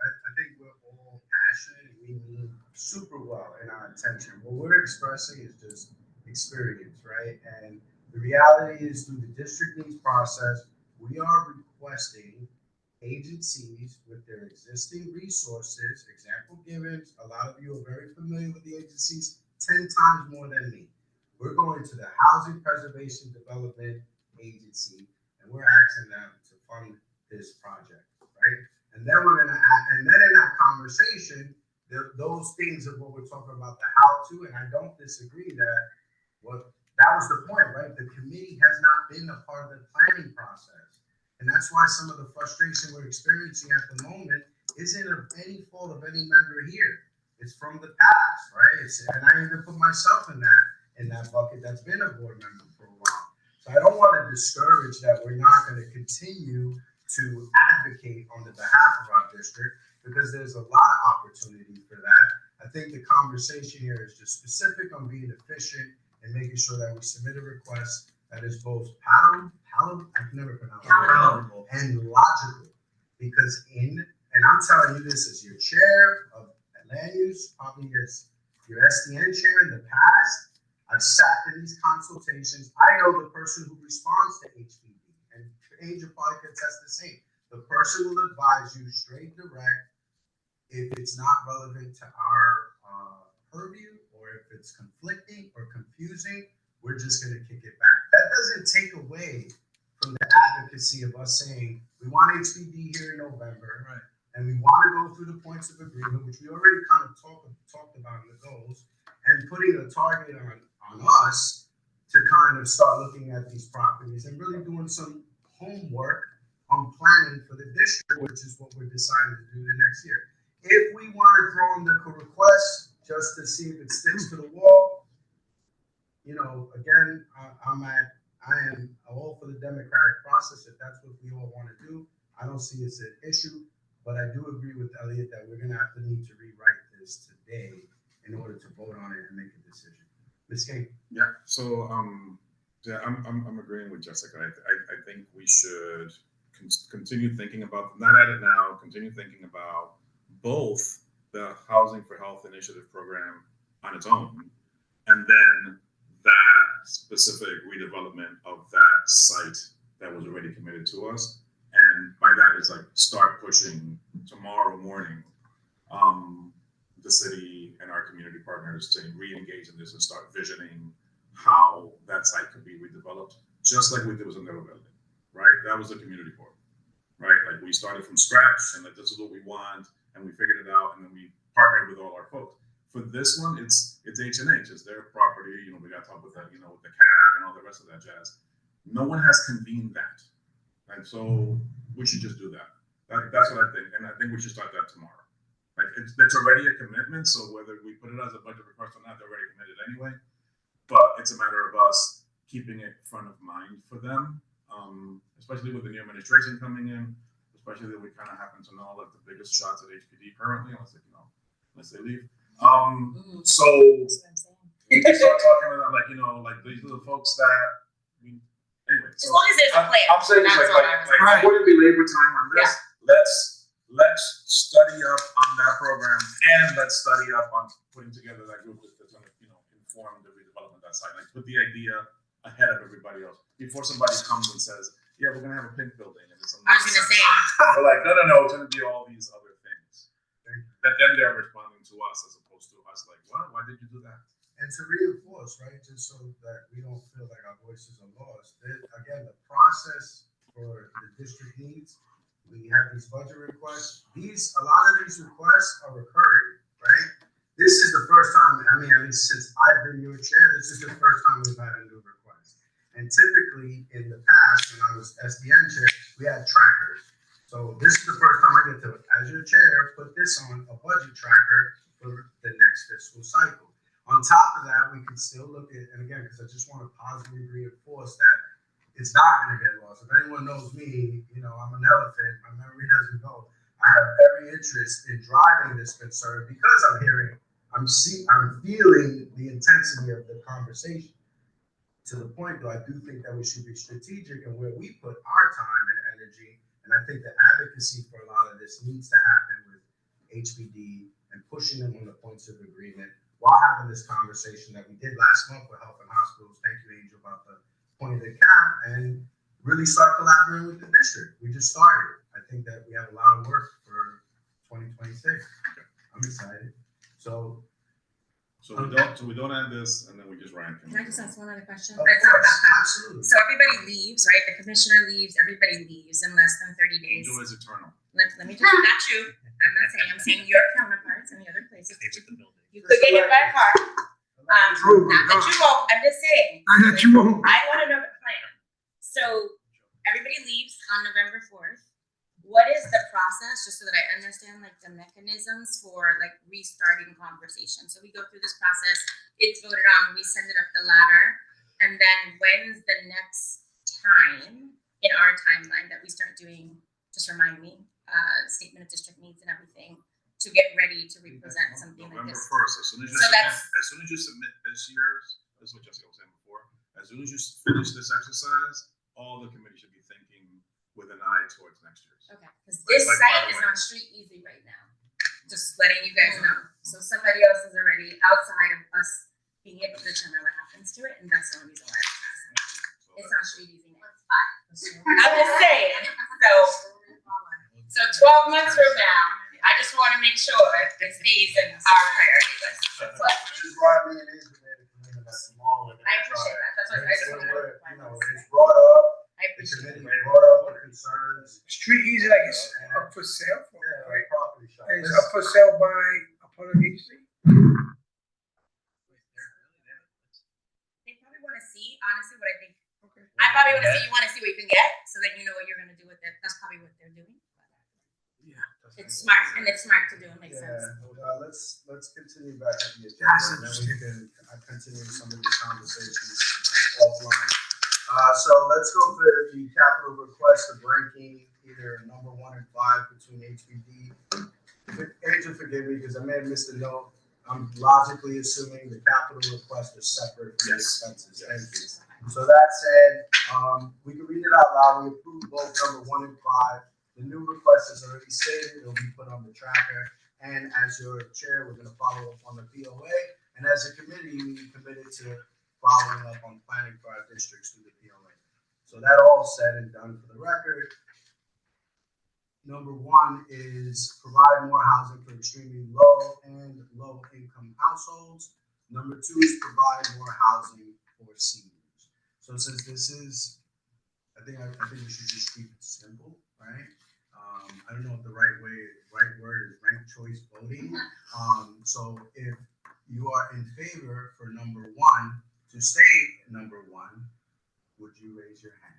I think we're all passionate and we mean super well in our intention. What we're expressing is just experience, right? And the reality is, through the district needs process, we are requesting agencies with their existing resources, example given, a lot of you are very familiar with the agencies 10 times more than me. We're going to the Housing Preservation Development Agency, and we're asking them to fund this project, right? And then we're gonna, and then in that conversation, those things of what we're talking about, the how to, and I don't disagree that was the point, right? The committee has not been a part of the planning process. And that's why some of the frustration we're experiencing at the moment isn't of any fault of any member here. It's from the past, right? And I even put myself in that bucket that's been a board member for a while. So I don't want to discourage that we're not going to continue to advocate on the behalf of our district, because there's a lot of opportunity for that. I think the conversation here is just specific on being efficient and making sure that we submit a request that is both palatable, I can never pronounce it, palatable and logical. Because and I'm telling you this as your chair of land use, probably as your SDN chair in the past, I've sat in these consultations. I know the person who responds to HPD, and Angel probably could attest the same. The person will advise you straight direct if it's not relevant to our purview, or if it's conflicting or confusing, we're just going to kick it back. That doesn't take away from the advocacy of us saying we want HPD here in November, right? and we want to go through the points of agreement, which we already kind of talked about in the goals, and putting a target on us to kind of start looking at these properties and really doing some homework on planning for the district, which is what we're deciding to do the next year. If we want to throw in the request just to see if it sticks to the wall, again, I am all for the democratic process. If that's what we all want to do, I don't see it's an issue, but I do agree with Elliot that we're going to have to need to rewrite this today in order to vote on it and make a decision. Ms. King. Yeah. So yeah, I'm agreeing with Jessica. I think we should continue thinking about, not at it now, continue thinking about both the Housing for Health Initiative program on its own, and then that specific redevelopment of that site that was already committed to us. And by that, it's like start pushing tomorrow morning the city and our community partners to re-engage in this and start visioning how that site could be redeveloped, just like we did with Never Building, right? That was the community board, right? Like we started from scratch and like this is what we want, and we figured it out, and then we partnered with all our folks. For this one, it's H&H, it's their property. We got to talk with that, with the CAD and all the rest of that jazz. No one has convened that, and so we should just do that. That's what I think, and I think we should start that tomorrow. Like it's already a commitment, so whether we put it as a budget request or not, they're already committed anyway. But it's a matter of us keeping it front of mind for them, especially with the new administration coming in. Especially that we kind of happen to know like the biggest shots at HPD currently, unless they leave. So we can start talking about like these are the folks that anyway. As long as there's a plan. I'm saying it's like wouldn't be labor time on this. Yeah. Let's study up on that program, and let's study up on putting together that group that's going to inform the redevelopment of that site. Like put the idea ahead of everybody else before somebody comes and says, yeah, we're gonna have a pink building, and it's I was gonna say we're like, no, it's gonna be all these other things. That then they're responding to us as opposed to us like, what? Why did you do that? And to reinforce, right, just so that we don't feel like our voices are lost. Again, the process for the district needs, we have these budget requests. A lot of these requests are recurring, right? This is the first time, at least since I've been your chair, this is the first time we've had a new request. And typically in the past, when I was SDN chair, we had trackers. So this is the first time I get to, as your chair, put this on a budget tracker for the next fiscal cycle. On top of that, we can still look at, and again, because I just want to positively reinforce that it's not going to get lost. If anyone knows me, I'm an elephant, my memory doesn't go. I have every interest in driving this concern because I'm feeling the intensity of the conversation. To the point, though, I do think that we should be strategic in where we put our time and energy, and I think the advocacy for a lot of this needs to happen with HPD and pushing them on the points of agreement while having this conversation that we did last month with Health and Hospitals. Thank you, Angel, about the point of the cap, and really start collaborating with the district. We just started. I think that we have a lot of work for 2026. I'm excited. So we don't end this, and then we just rank. Can I just ask one other question? Absolutely. So everybody leaves, right? The commissioner leaves, everybody leaves in less than 30 days. Angel is eternal. Let me just, not you. I'm saying your counterparts in the other places. You could get hit by a car. Not that you won't, I'm just saying. Not that you won't. I want to know the plan. So everybody leaves on November 4th. What is the process, just so that I understand like the mechanisms for like restarting conversation? So we go through this process, it's voted on, we send it up the ladder, and then when's the next time in our timeline that we start doing, just remind me, statement of district needs and everything to get ready to represent something like this? November 1st, as soon as you submit this year's, this is what Jessica was saying before, as soon as you finish this exercise, all the committee should be thinking with an eye towards next year's. Okay, because this site is on Street Easy right now. Just letting you guys know. So somebody else is already outside of us being able to determine what happens to it, and that's the only reason why I'm asking. It's on Street Easy now. I'm just saying. So 12 months from now, I just want to make sure it stays in our priority list. That's what. I appreciate that. That's what I just want to know. It's brought up. The committee brought up the concerns. Street Easy, like it's up for sale. Yeah, like for sale by upon an agency? They probably want to see, honestly, what I think. I probably want to see, you want to see what you can get, so then you know what you're going to do with it. That's probably what they're doing. Yeah. It's smart, and it's smart to do. It makes sense. Let's continue back to the agenda, and then we can continue some of these conversations offline. So let's go for the capital request of ranking either number 1 and 5 between HPD. Angel, forgive me because I may have missed a note. I'm logically assuming the capital request is separate from the expenses. Thank you. So that said, we can read it out loud. We approve both number 1 and 5. The new request is already stated. It'll be put on the tracker. And as your chair, we're going to follow up on the POA. And as a committee, we committed to following up on planning for our districts through the POA. So that all said and done for the record. Number 1 is provide more housing for extremely low and low income households. Number 2 is provide more housing for seniors. So since this is, I think we should just keep it simple, right? I don't know if the right word is ranked choice voting. So if you are in favor for number 1 to stay number 1, would you raise your hand?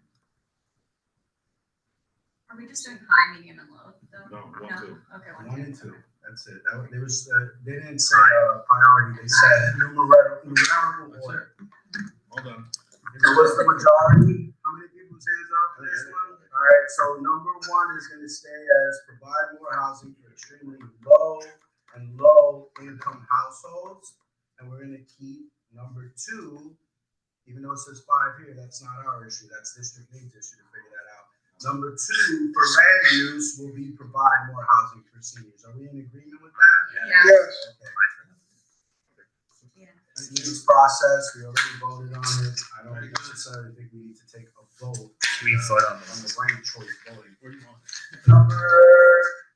Are we just doing high, medium, and low? No, 1, 2. Okay, 1 and 2. That's it. There was they didn't say priority. They said numerical order. Hold on. What's the majority? How many people's hands up for this one? All right. So number 1 is going to stay as provide more housing for extremely low and low income households, and we're going to keep number 2. Even though it says 5 here, that's not our issue. That's district needs issue to figure that out. Number 2 for land use will be provide more housing for seniors. Are we in agreement with that? Yes. Okay. This process, we already voted on it. I don't necessarily think we need to take a vote. We vote on the ranked choice voting. Number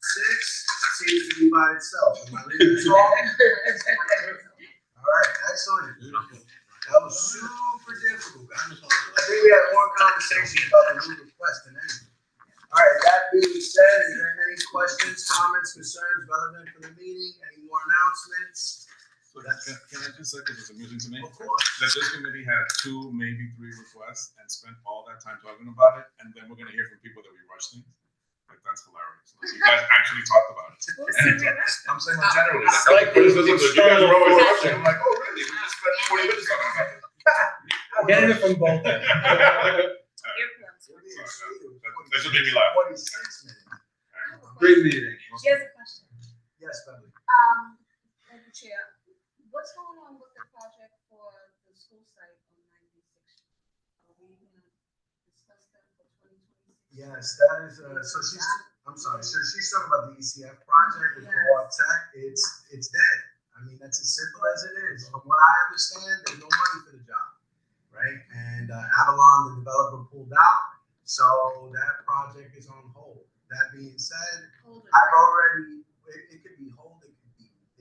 6 seems to be by itself. Am I reading it wrong? All right, excellent. That was super difficult, guys. I think we had more conversation about the new request than anything. All right, that being said, is there any questions, comments, concerns relevant for the meeting? Any more announcements? So can I just say, because it's amusing to me, Of course. that this committee had 2, maybe 3 requests and spent all that time talking about it, and then we're going to hear from people that we rushed things. Like, that's hilarious. Like, you guys actually talked about it. I'm saying like generally. Like criticism that you guys are always rushing. I'm like, oh, really? We just spent 40 minutes talking about it. Getting it from both ends. That just made me laugh. 26 minutes. Great meeting. She has a question. Yes, Beverly. Thank you, Chair. What's going on with the project for the school site on 96th? Are we gonna discuss that for 2026? Yes, that is, I'm sorry, so she's talking about the ECF project with Co-op Tech. It's dead. I mean, that's as simple as it is. From what I understand, there's no money for the job, right? And Avalon, the developer, pulled out, so that project is on hold. That being said, I've already, it could be hold, it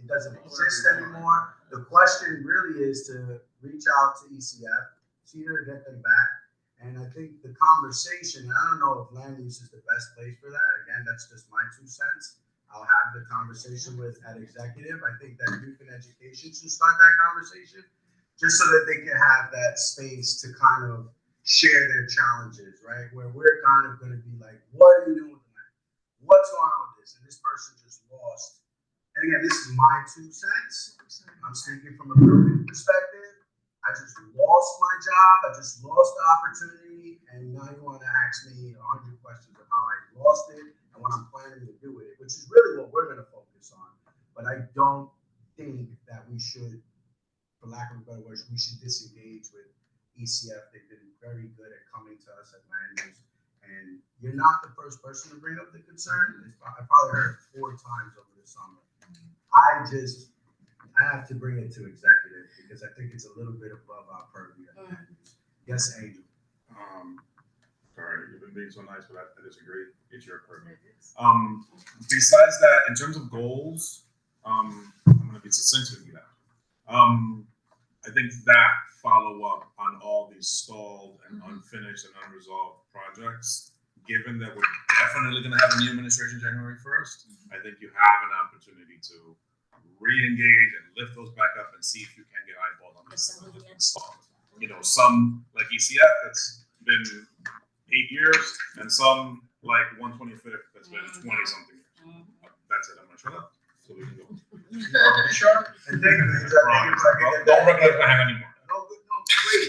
doesn't exist anymore. The question really is to reach out to ECF, see to get them back. And I think the conversation, and I don't know if land use is the best place for that. Again, that's just my 2 cents. I'll have the conversation at executive. I think that youth and education should start that conversation just so that they can have that space to kind of share their challenges, right? Where we're kind of going to be like, what are you doing with the land? What's going on with this? And this person just lost. And again, this is my 2 cents. I'm speaking from a building perspective. I just lost my job. I just lost the opportunity. And now you want to ask me 100 questions of how I lost it and what I'm planning to do with it, which is really what we're going to focus on. But I don't think that we should, for lack of a better word, we should disengage with ECF. They've been very good at coming to us at land use. And you're not the first person to bring up the concern. I probably heard it 4 times over the summer. I have to bring it to executive because I think it's a little bit above our purview. Yes, Angel. Sorry, you've been being so nice, but I disagree. It's your purview. Besides that, in terms of goals, I'm going to be succinct with you now. I think that follow up on all these stalled and unfinished and unresolved projects given that we're definitely gonna have a new administration January 1st, I think you have an opportunity to re-engage and lift those back up and see if you can get eyeballs on this installed. You know, some like ECF that's been 8 years, and some like 125th that's been 20 something years. That's it. I'm gonna shut up so we can go. Sure. And thank you. Don't recollect my hand anymore. No,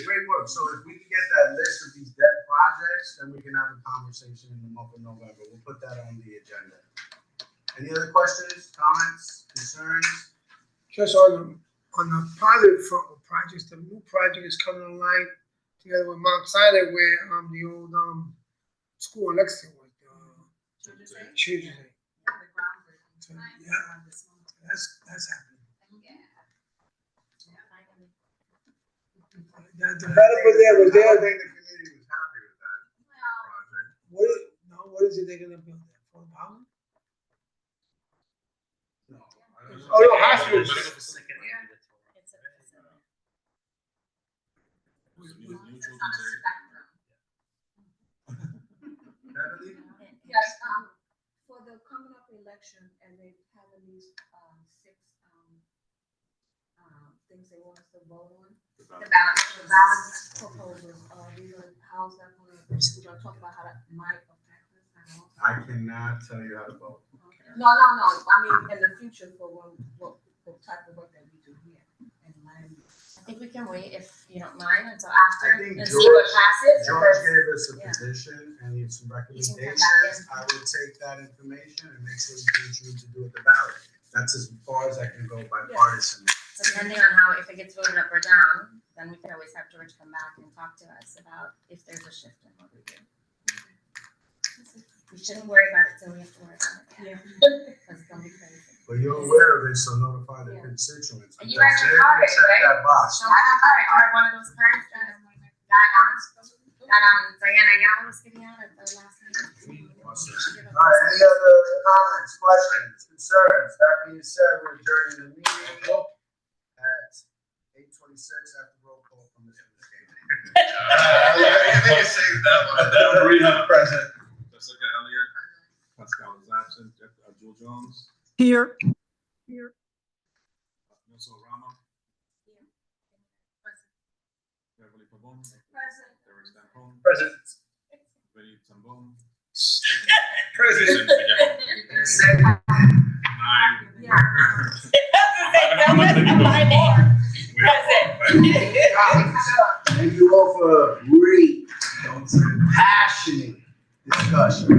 great work. So if we can get that list of these debt projects, then we can have a conversation in the month of November. We'll put that on the agenda. Any other questions, comments, concerns? Just on the positive front of projects, the new project is coming online together with Mount Sinai, where the old school in Lexington was. Children's Day. So, yeah, that's happening. The developer there was there. I think the community was happy with that project. What is it they're gonna build there? For housing? No. Oh, no, hospitals. Yes, for the coming up election, and they having these, 6, things they want us to vote on. The ballot Proposals, how's that gonna, we're gonna talk about how that might affect us, I don't know. I cannot tell you how to vote. No, I mean, in the future for what type of work that we do here in land use. I think we can wait, if you don't mind, until after I think and see what George passes. gave us a Yeah. position and he had some back recommendations. in. I would take that information and make sure you do what you need to do with the ballot. That's as far as I can go bipartisan. So depending on how, if it gets voted up or down, then we can always have George come back and talk to us about if there's a shift in what we do. We shouldn't worry about it till we have to worry about it. Yeah. Because it's gonna be crazy. But you're aware of this, so notify the constituents. And you because got your they're gonna card, check right? that box. So I have one of those cards that Diana Ayala was giving out at the last meeting. Awesome. All right, any other comments, questions, concerns? That being said, we're adjourning the meeting at 8:26 after roll call from Mr. I think you saved that one. Del Marino present. Jessica Elliott. Pascal is absent. Jewel Jones. Here. Nelson Rama. Beverly Pavon. Present. Derek Stampone. Present. Vinny Tambone. Present. Thank you all for great, passionate discussion.